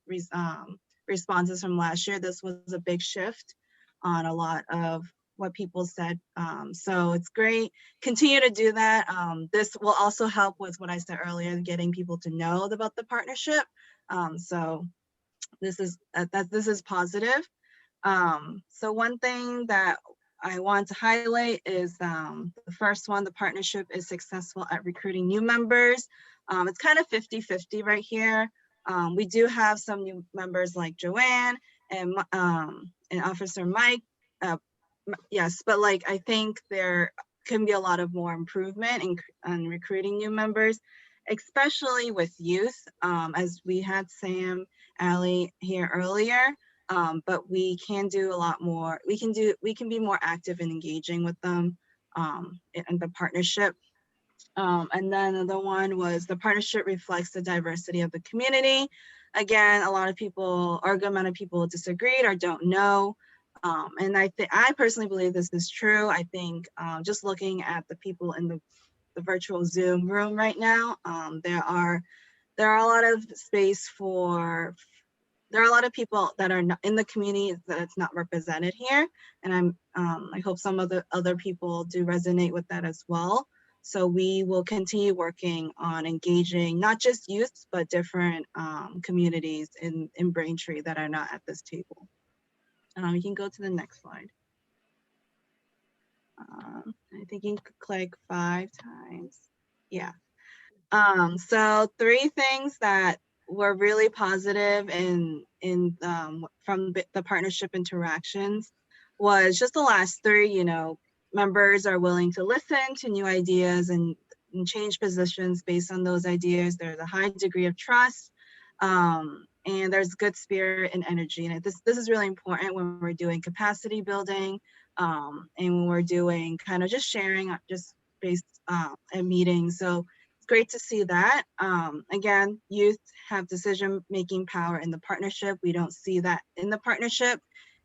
responses from last year, this was a big shift on a lot of what people said. So it's great. Continue to do that. This will also help with what I said earlier, getting people to know about the partnership. So this is positive. So one thing that I want to highlight is the first one, the partnership is successful at recruiting new members. It's kind of 50-50 right here. We do have some new members like Joanne and Officer Mike. Yes, but like I think there can be a lot of more improvement in recruiting new members, especially with youth, as we had Sam, Allie here earlier. But we can do a lot more. We can be more active in engaging with them in the partnership. And then another one was the partnership reflects the diversity of the community. Again, a lot of people, or a good amount of people disagreed or don't know. And I personally believe this is true. I think just looking at the people in the virtual Zoom room right now, there are a lot of space for, there are a lot of people that are not in the community that it's not represented here. And I hope some of the other people do resonate with that as well. So we will continue working on engaging not just youth, but different communities in Braintree that are not at this table. You can go to the next slide. I think you can click 5 times. Yeah. So 3 things that were really positive from the partnership interactions was just the last 3, you know, members are willing to listen to new ideas and change positions based on those ideas. There's a high degree of trust. And there's good spirit and energy. And this is really important when we're doing capacity building and when we're doing kind of just sharing just based at meetings. So it's great to see that. Again, youth have decision-making power in the partnership. We don't see that in the partnership.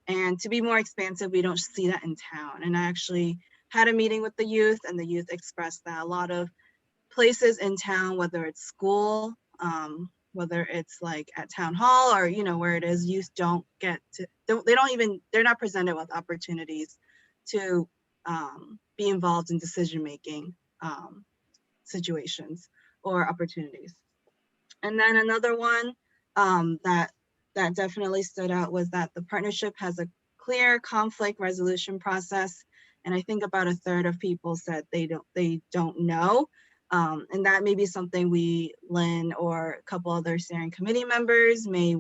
And to be more expansive, we don't see that in town. And I actually had a meeting with the youth, and the youth expressed that a lot of places in town, whether it's school, whether it's like at town hall or, you know, where it is, youth don't get to, they're not presented with opportunities to be involved in decision-making situations or opportunities. And then another one that definitely stood out was that the partnership has a clear conflict resolution process. And I think about 1/3 of people said they don't know. And that may be something Lynn, or a couple other steering committee members may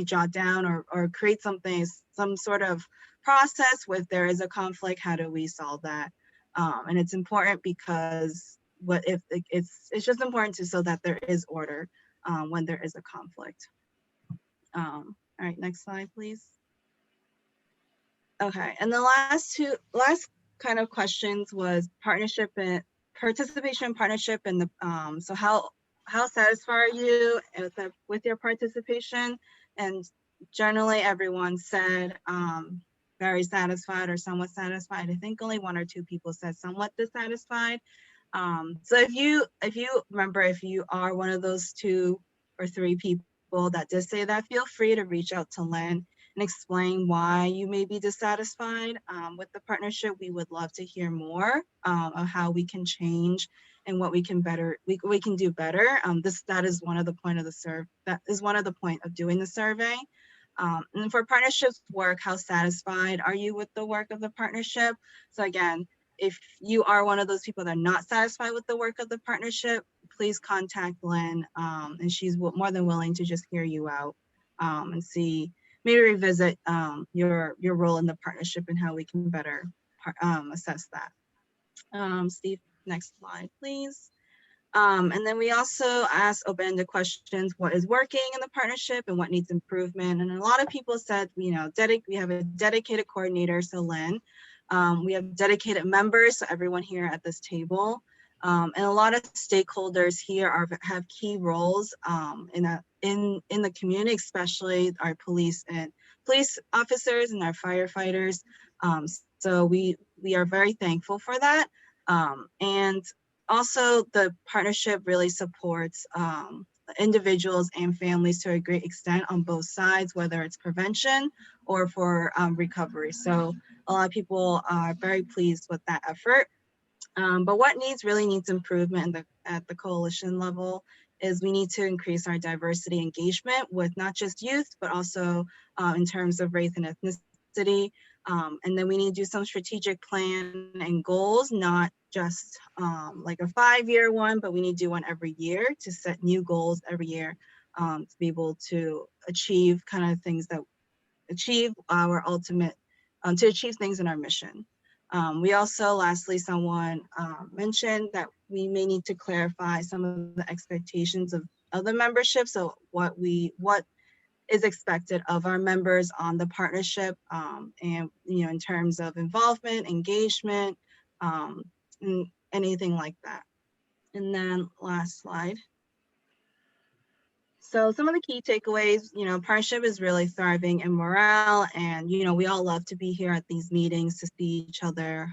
jot down or create some sort of process with there is a conflict, how do we solve that? And it's important because it's just important so that there is order when there is a conflict. All right, next slide, please. Okay, and the last kind of questions was participation in partnership, and so how satisfied are you with your participation? And generally everyone said very satisfied or somewhat satisfied. I think only 1 or 2 people said somewhat dissatisfied. So if you remember, if you are one of those 2 or 3 people that did say that, feel free to reach out to Lynn and explain why you may be dissatisfied with the partnership. We would love to hear more of how we can change and what we can do better. That is one of the point of the survey. That is one of the point of doing the survey. And for partnerships work, how satisfied are you with the work of the partnership? So again, if you are one of those people that are not satisfied with the work of the partnership, please contact Lynn, and she's more than willing to just hear you out and see, maybe revisit your role in the partnership and how we can better assess that. Steve, next slide, please. And then we also asked open-ended questions: what is working in the partnership and what needs improvement? And a lot of people said, you know, we have a dedicated coordinator, so Lynn. We have dedicated members, so everyone here at this table. And a lot of stakeholders here have key roles in the community, especially our police officers and our firefighters. So we are very thankful for that. And also, the partnership really supports individuals and families to a great extent on both sides, whether it's prevention or for recovery. So a lot of people are very pleased with that effort. But what really needs improvement at the coalition level is we need to increase our diversity engagement with not just youth, but also in terms of race and ethnicity. And then we need to do some strategic plan and goals, not just like a 5-year one, but we need to do one every year to set new goals every year to be able to achieve kind of things that achieve our ultimate, to achieve things in our mission. We also, lastly, someone mentioned that we may need to clarify some of the expectations of the membership. So what is expected of our members on the partnership, and you know, in terms of involvement, engagement, and anything like that. And then last slide. So some of the key takeaways, you know, partnership is really thriving in morale, and you know, we all love to be here at these meetings to see each other.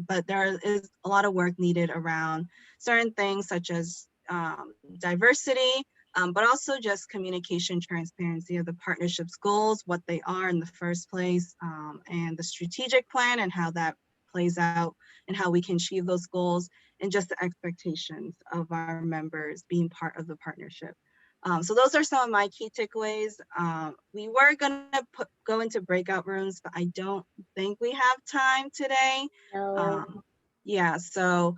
But there is a lot of work needed around certain things such as diversity, but also just communication, transparency of the partnership's goals, what they are in the first place, and the strategic plan and how that plays out and how we can achieve those goals, and just the expectations of our members being part of the partnership. So those are some of my key takeaways. We were gonna go into breakout rooms, but I don't think we have time today. Yeah, so,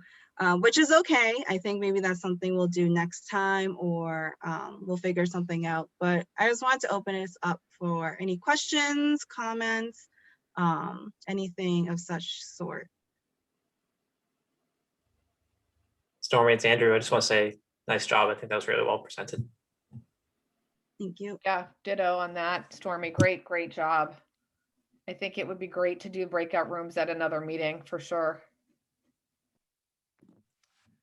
which is okay. I think maybe that's something we'll do next time, or we'll figure something out. But I just wanted to open this up for any questions, comments, anything of such sort. Stormy, it's Andrew. I just want to say nice job. I think that was really well presented. Thank you. Yeah, ditto on that, Stormy. Great job. I think it would be great to do breakout rooms at another meeting for sure.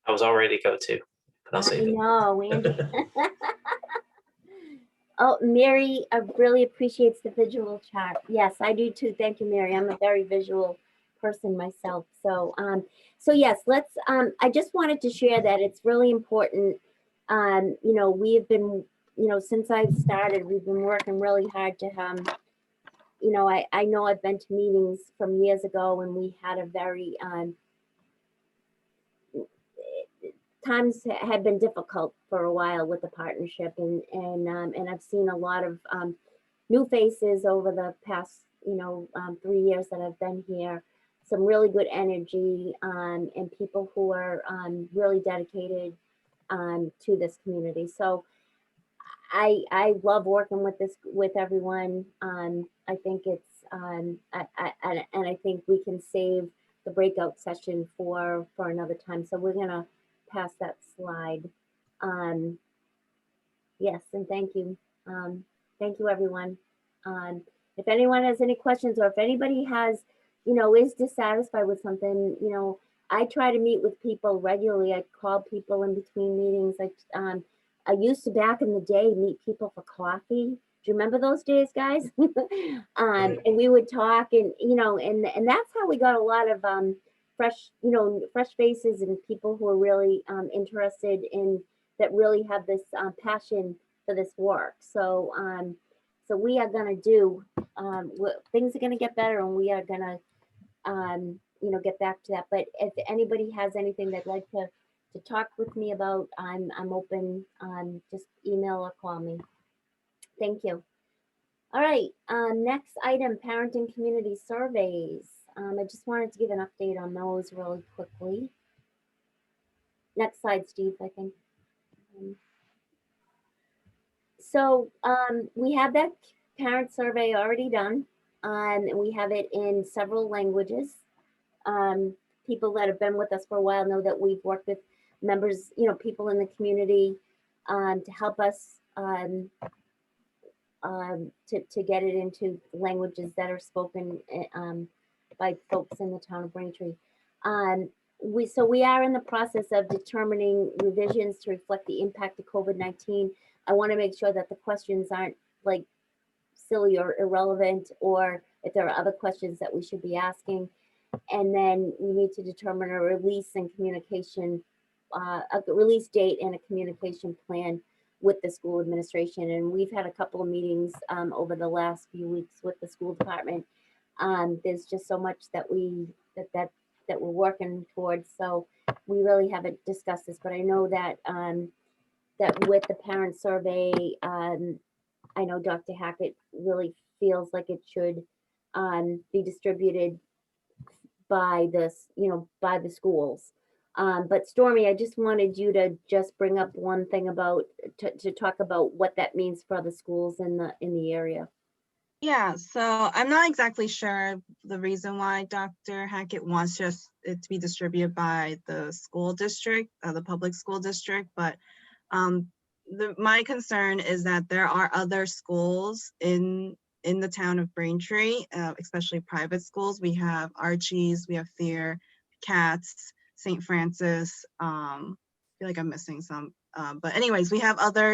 I was all ready to go too, but I'll save it. No, Andy. Oh, Mary really appreciates the visual chart. Yes, I do too. Thank you, Mary. I'm a very visual person myself. So, so yes, let's. I just wanted to share that it's really important. You know, we have been, you know, since I've started, we've been working really hard to, you know, I know I've been to meetings from years ago, and we had a very times had been difficult for a while with the partnership, and I've seen a lot of new faces over the past, you know, 3 years that I've been here. Some really good energy, and people who are really dedicated to this community. So I love working with everyone. I think it's and I think we can save the breakout session for another time. So we're gonna pass that slide. Yes, and thank you. Thank you, everyone. If anyone has any questions, or if anybody has, you know, is dissatisfied with something, you know, I try to meet with people regularly. I call people in between meetings. I used to, back in the day, meet people for coffee. Do you remember those days, guys? And we would talk, and you know, and that's how we got a lot of fresh, you know, fresh faces and people who are really interested in, that really have this passion for this work. So so we are gonna do, things are gonna get better, and we are gonna you know, get back to that. But if anybody has anything they'd like to talk with me about, I'm open. Just email or call me. Thank you. All right, next item, parent and community surveys. I just wanted to give an update on those really quickly. Next slide, Steve, I think. So we have that parent survey already done, and we have it in several languages. People that have been with us for a while know that we've worked with members, people in the community to help us to get it into languages that are spoken by folks in the town of Braintree. We are in the process of determining revisions to reflect the impact of COVID-19. I want to make sure that the questions aren't like silly or irrelevant, or if there are other questions that we should be asking. And then we need to determine a release and communication, a release date and a communication plan with the school administration. And we've had a couple of meetings over the last few weeks with the school department. There's just so much that we're working towards. So we really haven't discussed this, but I know that that with the parent survey, I know Dr. Hackett really feels like it should be distributed by this, by the schools. But Stormy, I just wanted you to just bring up one thing about to talk about what that means for the schools in the area. Yeah, so I'm not exactly sure the reason why Dr. Hackett wants just it to be distributed by the school district, the public school district, but my concern is that there are other schools in the town of Braintree, especially private schools. We have Archie's, we have Thayer, Katz, St. Francis. I feel like I'm missing some, but anyways, we have other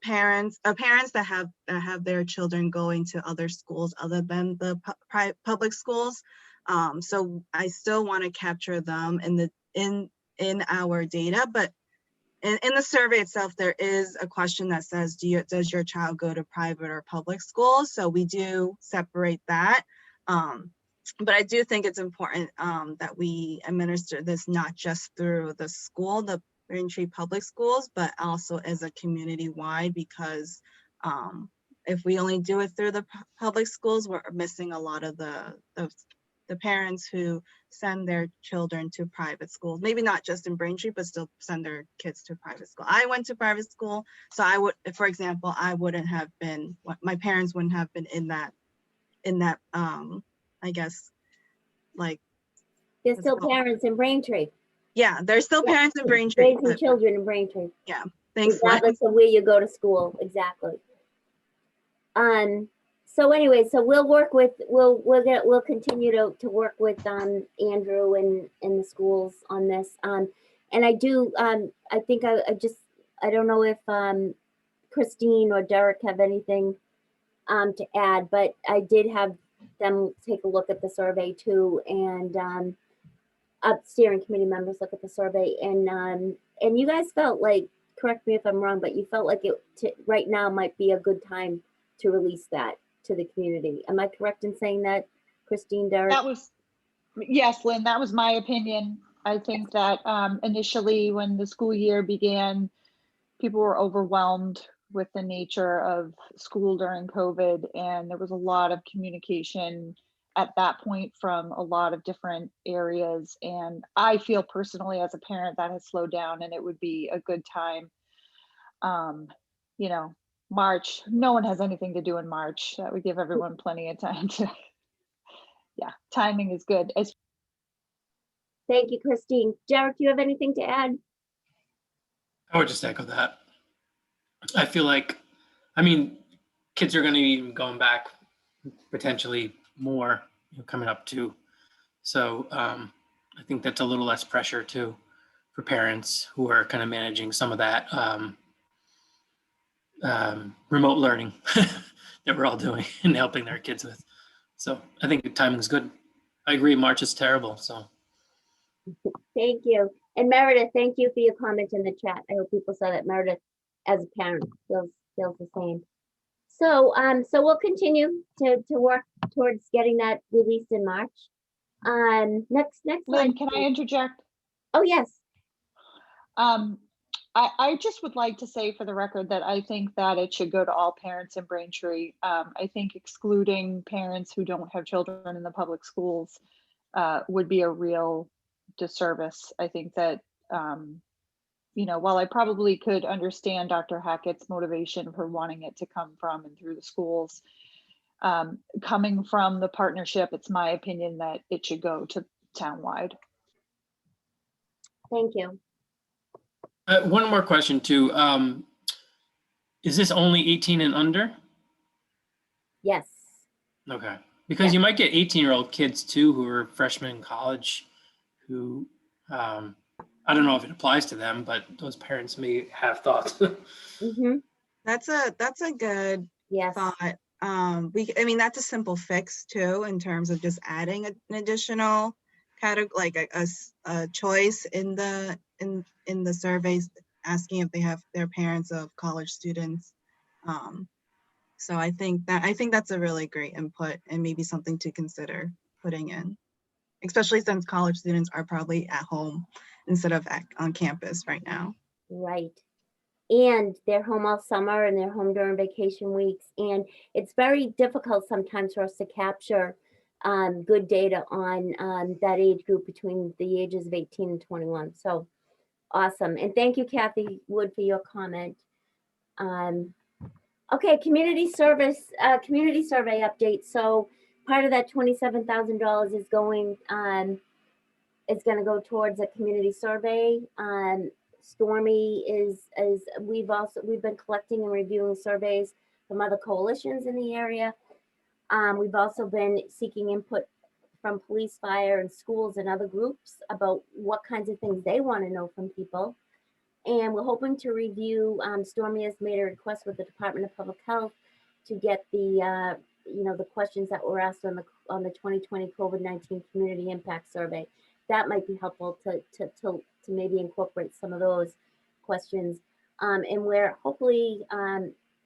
parents that have their children going to other schools other than the public schools. So I still want to capture them in our data, but in the survey itself, there is a question that says, does your child go to private or public school? So we do separate that. But I do think it's important that we administer this not just through the school, the Braintree Public Schools, but also as a community-wide, because if we only do it through the public schools, we're missing a lot of the parents who send their children to private schools. Maybe not just in Braintree, but still send their kids to private school. I went to private school, so I would, for example, my parents wouldn't have been in that I guess, like. There's still parents in Braintree. Yeah, there's still parents in Braintree. Raising children in Braintree. Yeah, thanks. Regardless of where you go to school, exactly. So anyway, so we'll continue to work with Andrew and the schools on this. And I do I think I don't know if Christine or Derek have anything to add, but I did have them take a look at the survey too, and steering committee members look at the survey, and you guys felt like, correct me if I'm wrong, but you felt like it right now might be a good time to release that to the community. Am I correct in saying that, Christine, Derek? Yes, Lynn, that was my opinion. I think that initially when the school year began, people were overwhelmed with the nature of school during COVID, and there was a lot of communication at that point from a lot of different areas. And I feel personally as a parent that has slowed down, and it would be a good time. March, no one has anything to do in March. That would give everyone plenty of time to, yeah, timing is good. Thank you, Christine. Derek, do you have anything to add? I would just echo that. I feel like, kids are going to be going back potentially more coming up too. So I think that's a little less pressure too for parents who are kind of managing some of that remote learning that we're all doing and helping their kids with. So I think the timing is good. I agree, March is terrible, so. Thank you. And Meredith, thank you for your comment in the chat. I hope people saw that Meredith, as a parent, feels the same. So we'll continue to work towards getting that released in March. Next Lynn, slide. can I interject? Oh, yes. I just would like to say for the record that I think that it should go to all parents in Braintree. I think excluding parents who don't have children in the public schools would be a real disservice. I think that you know, while I probably could understand Dr. Hackett's motivation for wanting it to come from and through the schools, coming from the partnership, it's my opinion that it should go to townwide. Thank you. One more question too. Is this only 18 and under? Yes. Okay. Because you might get 18-year-old kids too who are freshmen in college who, I don't know if it applies to them, but those parents may have thoughts. Mm-hmm. That's a good thought. I mean, that's a simple fix too, in terms of just adding an additional category, like a choice in the surveys, asking if they have their parents of college students. So I think that's a really great input and maybe something to consider putting in, especially since college students are probably at home instead of on campus right now. Right. And they're home all summer and they're home during vacation weeks. And it's very difficult sometimes for us to capture good data on that age group between the ages of 18 and 21. So awesome. And thank you, Kathy Wood, for your comment. Okay, community survey update. So part of that $27,000 is going to go towards a community survey. Stormy we've been collecting and reviewing surveys from other coalitions in the area. We've also been seeking input from police, fire, and schools and other groups about what kinds of things they want to know from people. And we're hoping to review, Stormy has made a request with the Department of Public Health to get the, the questions that were asked on the 2020 COVID-19 Community Impact Survey. That might be helpful to maybe incorporate some of those questions. And we're hopefully,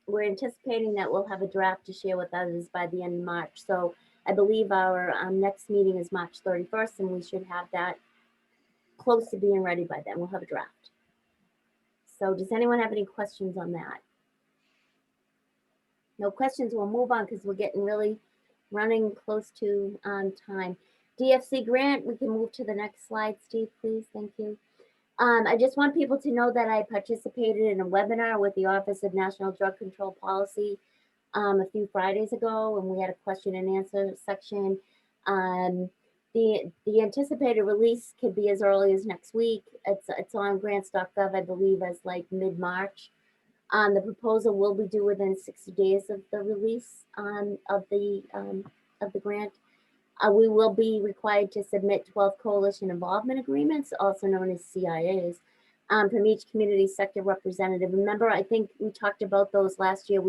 we're anticipating that we'll have a draft to share with others by the end of March. So I believe our next meeting is March 31st, and we should have that close to being ready by then. We'll have a draft. So does anyone have any questions on that? No questions, we'll move on because we're getting really running close to time. DFC grant, we can move to the next slide, Steve, please, thank you. I just want people to know that I participated in a webinar with the Office of National Drug Control Policy a few Fridays ago, and we had a question and answer section. The anticipated release could be as early as next week. It's on grants.gov, I believe, as like mid-March. The proposal will be due within 60 days of the release of the grant. We will be required to submit 12 coalition involvement agreements, also known as CIAs, from each community sector representative. Remember, I think we talked about those last year.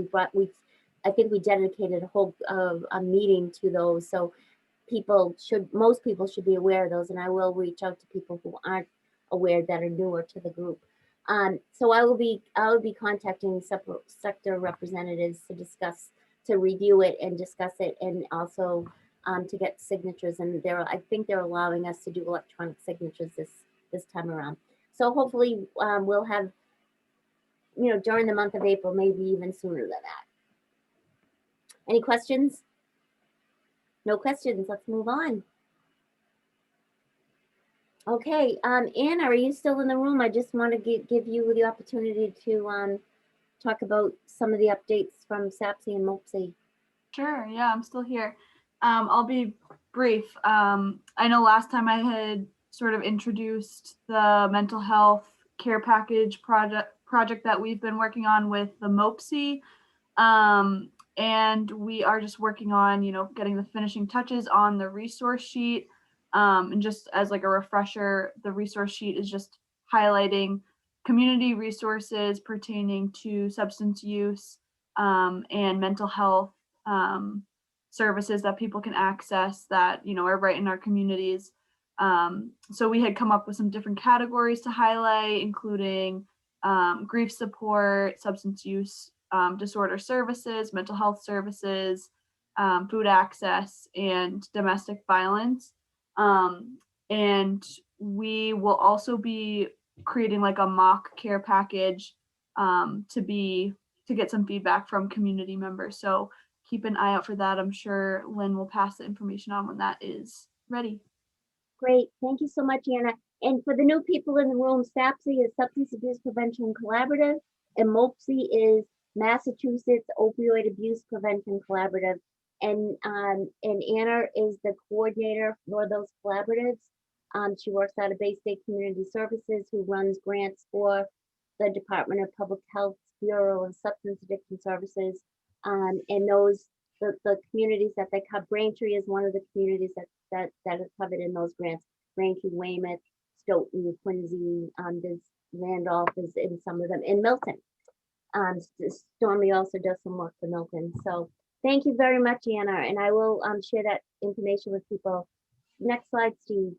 I think we dedicated a whole a meeting to those. So most people should be aware of those, and I will reach out to people who aren't aware that are newer to the group. So I will be contacting separate sector representatives to review it and discuss it, and also to get signatures. And I think they're allowing us to do electronic signatures this time around. So hopefully we'll have, during the month of April, maybe even sooner than that. Any questions? No questions, let's move on. Okay, Anna, are you still in the room? I just want to give you the opportunity to talk about some of the updates from SAPSI and MOPSI. Sure, yeah, I'm still here. I'll be brief. I know last time I had sort of introduced the mental health care package project that we've been working on with the MOPSI. And we are just working on, getting the finishing touches on the resource sheet. And just as like a refresher, the resource sheet is just highlighting community resources pertaining to substance use and mental health services that people can access that, are right in our communities. So we had come up with some different categories to highlight, including grief support, substance use disorder services, mental health services, food access, and domestic violence. And we will also be creating like a mock care package to get some feedback from community members. So keep an eye out for that. I'm sure Lynn will pass the information on when that is ready. Great, thank you so much, Anna. And for the new people in the room, SAPSI is Substance Abuse Prevention Collaborative, and MOPSI is Massachusetts Opioid Abuse Prevention Collaborative. And Anna is the coordinator for those collaboratives. She works out of Bay State Community Services, who runs grants for the Department of Public Health's Bureau of Substance Addiction Services. And the communities that they cover, Braintree is one of the communities that are covered in those grants. Braintree, Weymouth, Stoughton, Quincy, there's Randolph is in some of them, in Milton. Stormy also does some work for Milton. So thank you very much, Anna, and I will share that information with people. Next slide, Steve.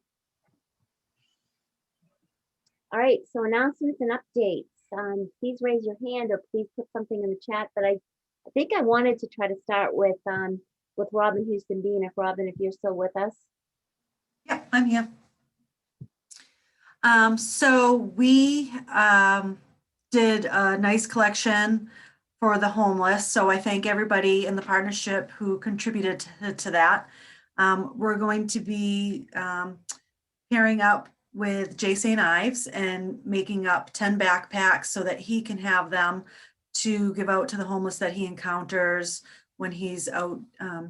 All right, so announcements and updates. Please raise your hand or please put something in the chat, but I think I wanted to try to start with Robin Houston Bean. If you're still with us. Yeah, I'm here. So we did a nice collection for the homeless. So I thank everybody in the partnership who contributed to that. We're going to be pairing up with J. St. Ives and making up 10 backpacks so that he can have them to give out to the homeless that he encounters when he's out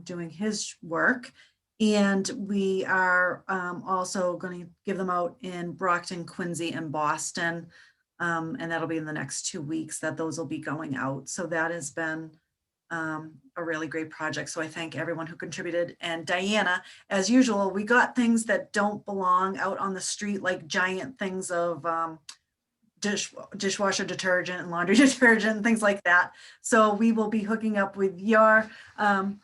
doing his work. And we are also going to give them out in Brockton, Quincy, and Boston. And that'll be in the next 2 weeks that those will be going out. So that has been a really great project. So I thank everyone who contributed. And Diana, as usual, we got things that don't belong out on the street, like giant things of dishwasher detergent and laundry detergent, things like that. So we will be hooking up with your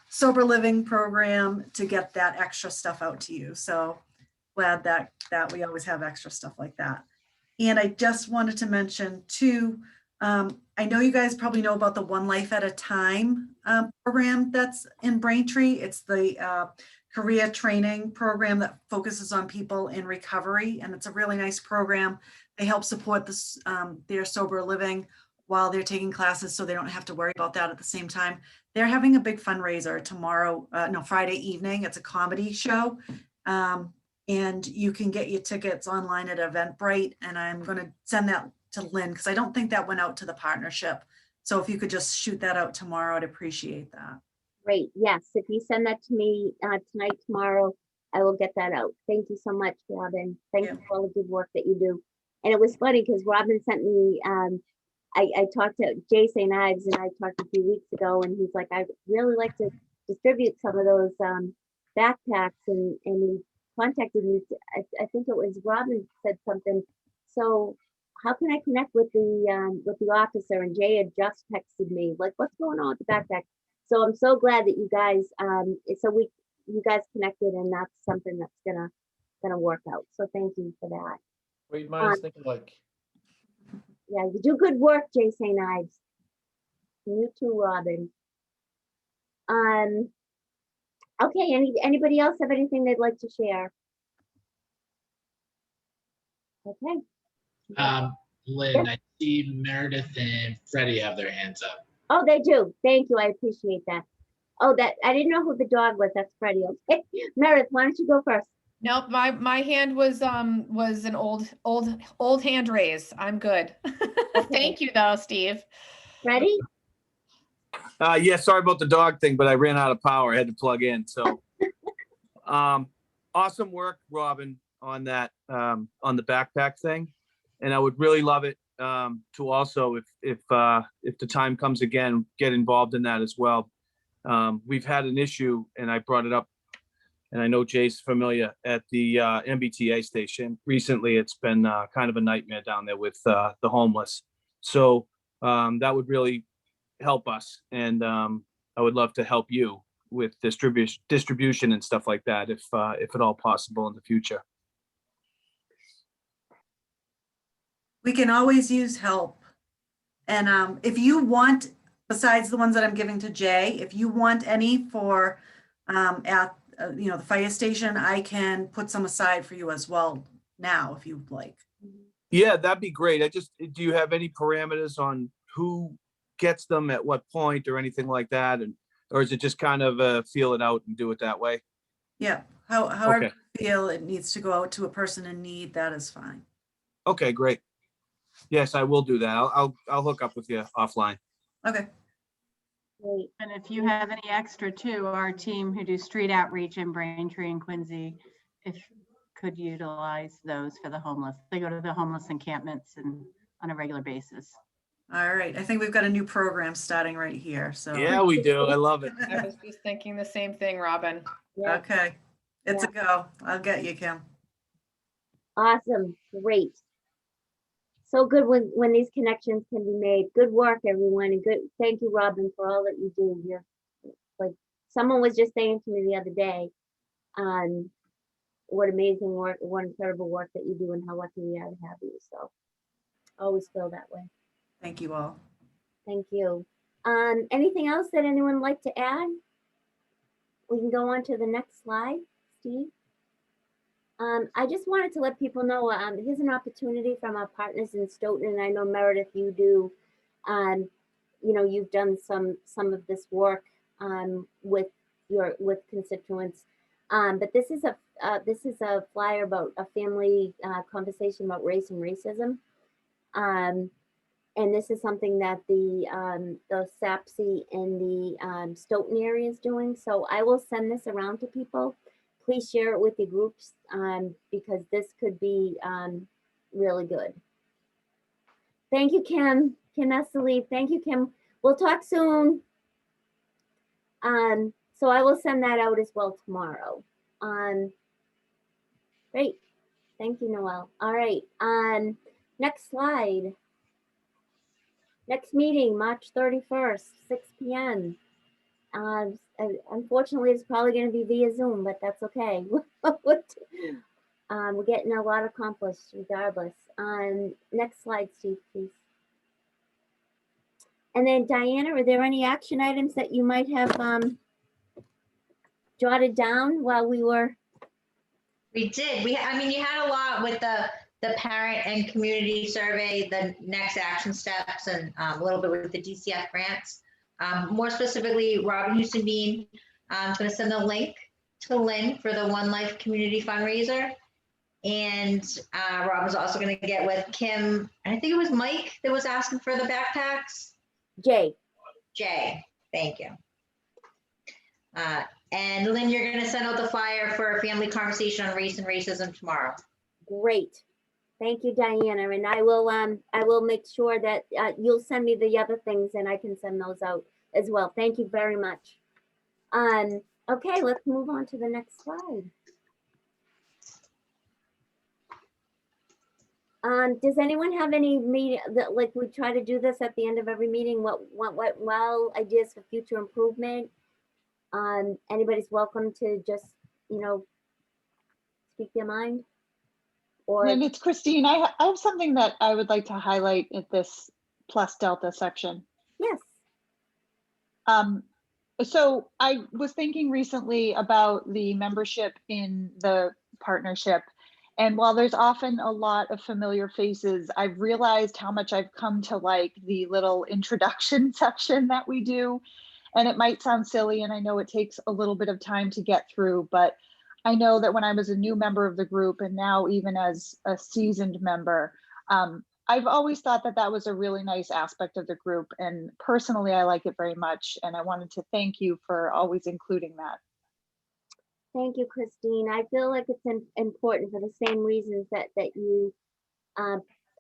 sober living program to get that extra stuff out to you. So glad that we always have extra stuff like that. And I just wanted to mention too, I know you guys probably know about the One Life at a Time program that's in Braintree. It's the career training program that focuses on people in recovery. And it's a really nice program. They help support this, their sober living while they're taking classes, so they don't have to worry about that at the same time. They're having a big fundraiser tomorrow, Friday evening. It's a comedy show. And you can get your tickets online at Eventbrite. And I'm going to send that to Lynn because I don't think that went out to the partnership. So if you could just shoot that out tomorrow, I'd appreciate that. Great. Yes. If you send that to me tonight, tomorrow, I will get that out. Thank you so much, Robin. Thank you for all the good work that you do. And it was funny because Robin sent me, I talked to J. St. Ives and I talked a few weeks ago, and he's like, I'd really like to distribute some of those backpacks, and he contacted me. I think it was Robin said something. So how can I connect with the officer? And Jay had just texted me like, what's going on with the backpack? So I'm so glad that you guys, you guys connected, and that's something that's gonna work out. So thank you for that. Great minds think alike. Yeah, you do good work, J. St. Ives. You too, Robin. Okay, anybody else have anything they'd like to share? Okay. Lynn, I see Meredith and Freddie have their hands up. Oh, they do. Thank you. I appreciate that. Oh, that I didn't know who the dog was. That's Freddie. Okay. Meredith, why don't you go first? Nope, my hand was an old hand raise. I'm good. Thank you though, Steve. Freddie? Yeah, sorry about the dog thing, but I ran out of power. I had to plug in. So awesome work, Robin, on that, on the backpack thing. And I would really love it to also, if the time comes again, get involved in that as well. We've had an issue, and I brought it up, and I know Jay's familiar, at the MBTA station. Recently, it's been kind of a nightmare down there with the homeless. So that would really help us. And I would love to help you with distribution and stuff like that, if at all possible in the future. We can always use help. And if you want, besides the ones that I'm giving to Jay, if you want any for at the fire station, I can put some aside for you as well now, if you'd like. Yeah, that'd be great. Do you have any parameters on who gets them at what point or anything like that? Or is it just kind of feel it out and do it that way? Yeah, However Okay. you feel it needs to go out to a person in need, that is fine. Okay, great. Yes, I will do that. I'll hook up with you offline. Okay. Great. And if you have any extra too, our team who do street outreach in Braintree and Quincy, if could utilize those for the homeless. They go to the homeless encampments and on a regular basis. All right. I think we've got a new program starting right here. So Yeah, we do. I love it. I was just thinking the same thing, Robin. Yeah. Okay. It's a go. I'll get you, Kim. Awesome. Great. So good when these connections can be made. Good work, everyone, and good. Thank you, Robin, for all that you do. You're like someone was just saying to me the other day, what amazing work, what incredible work that you do, and how lucky we are to have you. So always feel that way. Thank you all. Thank you. Anything else that anyone would like to add? We can go on to the next slide, Steve. I just wanted to let people know here's an opportunity from our partners in Stoughton, and I know Meredith, you do. You know, you've done some of this work with constituents, but this is a flyer about a family conversation about race and racism, and this is something that the SAPC in the Stoughton area is doing. So I will send this around to people. Please share it with your groups because this could be really good. Thank you, Kim. Kim has to leave. Thank you, Kim. We'll talk soon. So I will send that out as well tomorrow. Great. Thank you, Noelle. All right. Next slide. Next meeting, March 31st, 6 p.m. Unfortunately, it's probably going to be via Zoom, but that's okay. We're getting a lot accomplished regardless. Next slide, Steve, please. And then Diana, are there any action items that you might have jotted down while we were? We did. I mean, you had a lot with the parent and community survey, the next action steps, and a little bit with the DCF grants. More specifically, Robin Houston Bean is going to send the link to Lynn for the One Life community fundraiser. And Robin's also going to get with Kim, and I think it was Mike that was asking for the backpacks. Jay, thank you. And Lynn, you're going to send out the flyer for a family conversation on race and racism tomorrow. Great. Thank you, Diana. And I will make sure that you'll send me the other things and I can send those out as well. Thank you very much. Okay, let's move on to the next slide. Does anyone have any meeting that, like, we try to do this at the end of every meeting? What well, ideas for future improvement? Anybody's welcome to just, you know, speak their mind. Or And it's Christine. I have something that I would like to highlight at this plus delta section. Yes. So I was thinking recently about the membership in the partnership. And while there's often a lot of familiar faces, I've realized how much I've come to like the little introduction section that we do. And it might sound silly, and I know it takes a little bit of time to get through, but I know that when I was a new member of the group, and now even as a seasoned member, I've always thought that that was a really nice aspect of the group. And personally, I like it very much. And I wanted to thank you for always including that. Thank you, Christine. I feel like it's important for the same reasons that you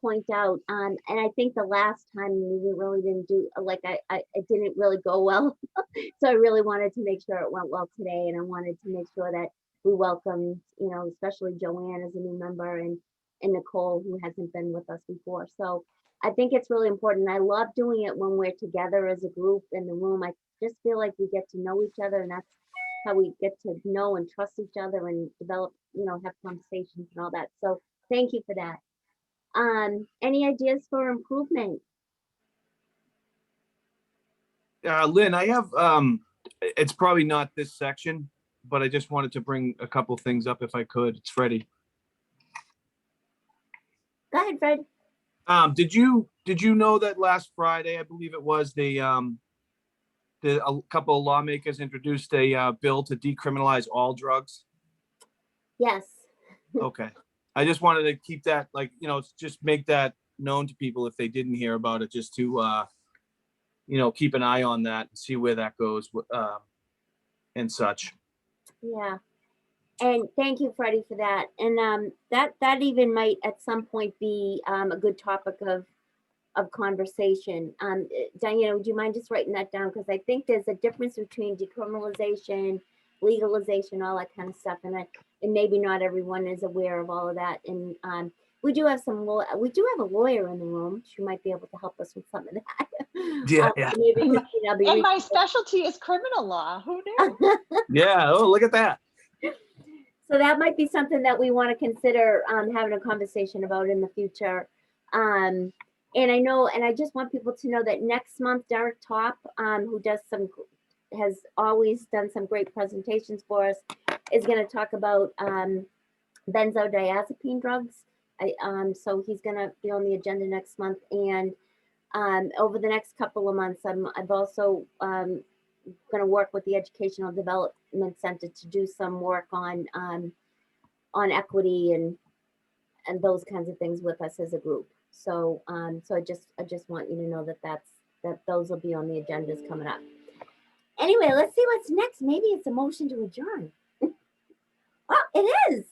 point out. And I think the last time we really didn't do, like, it didn't really go well. So I really wanted to make sure it went well today. And I wanted to make sure that we welcomed, you know, especially Joanne as a new member and Nicole, who hasn't been with us before. So I think it's really important. I love doing it when we're together as a group in the room. I just feel like we get to know each other, and that's how we get to know and trust each other and develop, you know, have conversations and all that. So thank you for that. Any ideas for improvement? Lynn, I have, it's probably not this section, but I just wanted to bring a couple things up if I could. It's Freddie. Go ahead, Fred. Did you know that last Friday, I believe it was, a couple of lawmakers introduced a bill to decriminalize all drugs? Yes. Okay. I just wanted to keep that, like, just make that known to people if they didn't hear about it, just to, keep an eye on that and see where that goes, and such. Yeah. And thank you, Freddie, for that. And that even might at some point be a good topic of conversation. Diana, would you mind just writing that down? Because I think there's a difference between decriminalization, legalization, all that kind of stuff. And maybe not everyone is aware of all of that. And we do have a lawyer in the room. She might be able to help us with some of that. Yeah, Maybe And my specialty is criminal law. Who knew? Yeah. Oh, look at that. So that might be something that we want to consider having a conversation about in the future. And I know, and I just want people to know that next month, Derek Top, who has always done some great presentations for us, is going to talk about benzodiazepine drugs. So he's going to be on the agenda next month. And over the next couple of months, I've also going to work with the Educational Development Center to do some work on equity and those kinds of things with us as a group. So I just want you to know that those will be on the agendas coming up. Anyway, let's see what's next. Maybe it's a motion to adjourn. Oh, it is.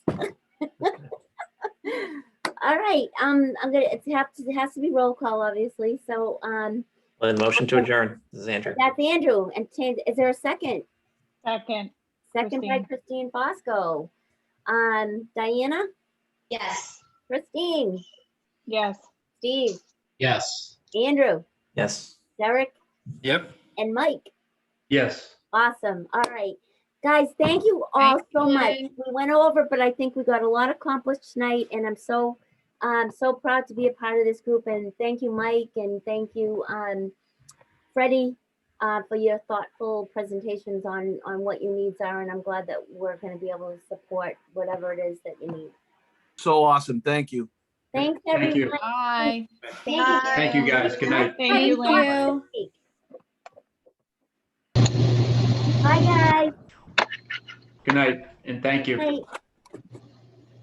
All right. It has to be roll call, obviously. So Lynn, motion to adjourn. This is Andrew. that's Andrew. And is there a second? Second. Second by Christine Bosco. Diana? Yes. Christine? Yes. Steve? Yes. Andrew? Yes. Derek? Yep. And Mike? Yes. Awesome. All right. Guys, thank you all so much. We went over, but I think we got a lot accomplished tonight, and I'm so proud to be a part of this group. And thank you, Mike, and thank you, Freddie, for your thoughtful presentations on what your needs are. And I'm glad that we're going to be able to support whatever it is that you need. So awesome. Thank you. Thanks, Thank everyone. you. Bye. Thank you, guys. Good night. Thank you, Lynn. Bye, guys. Good night, and thank you. Night.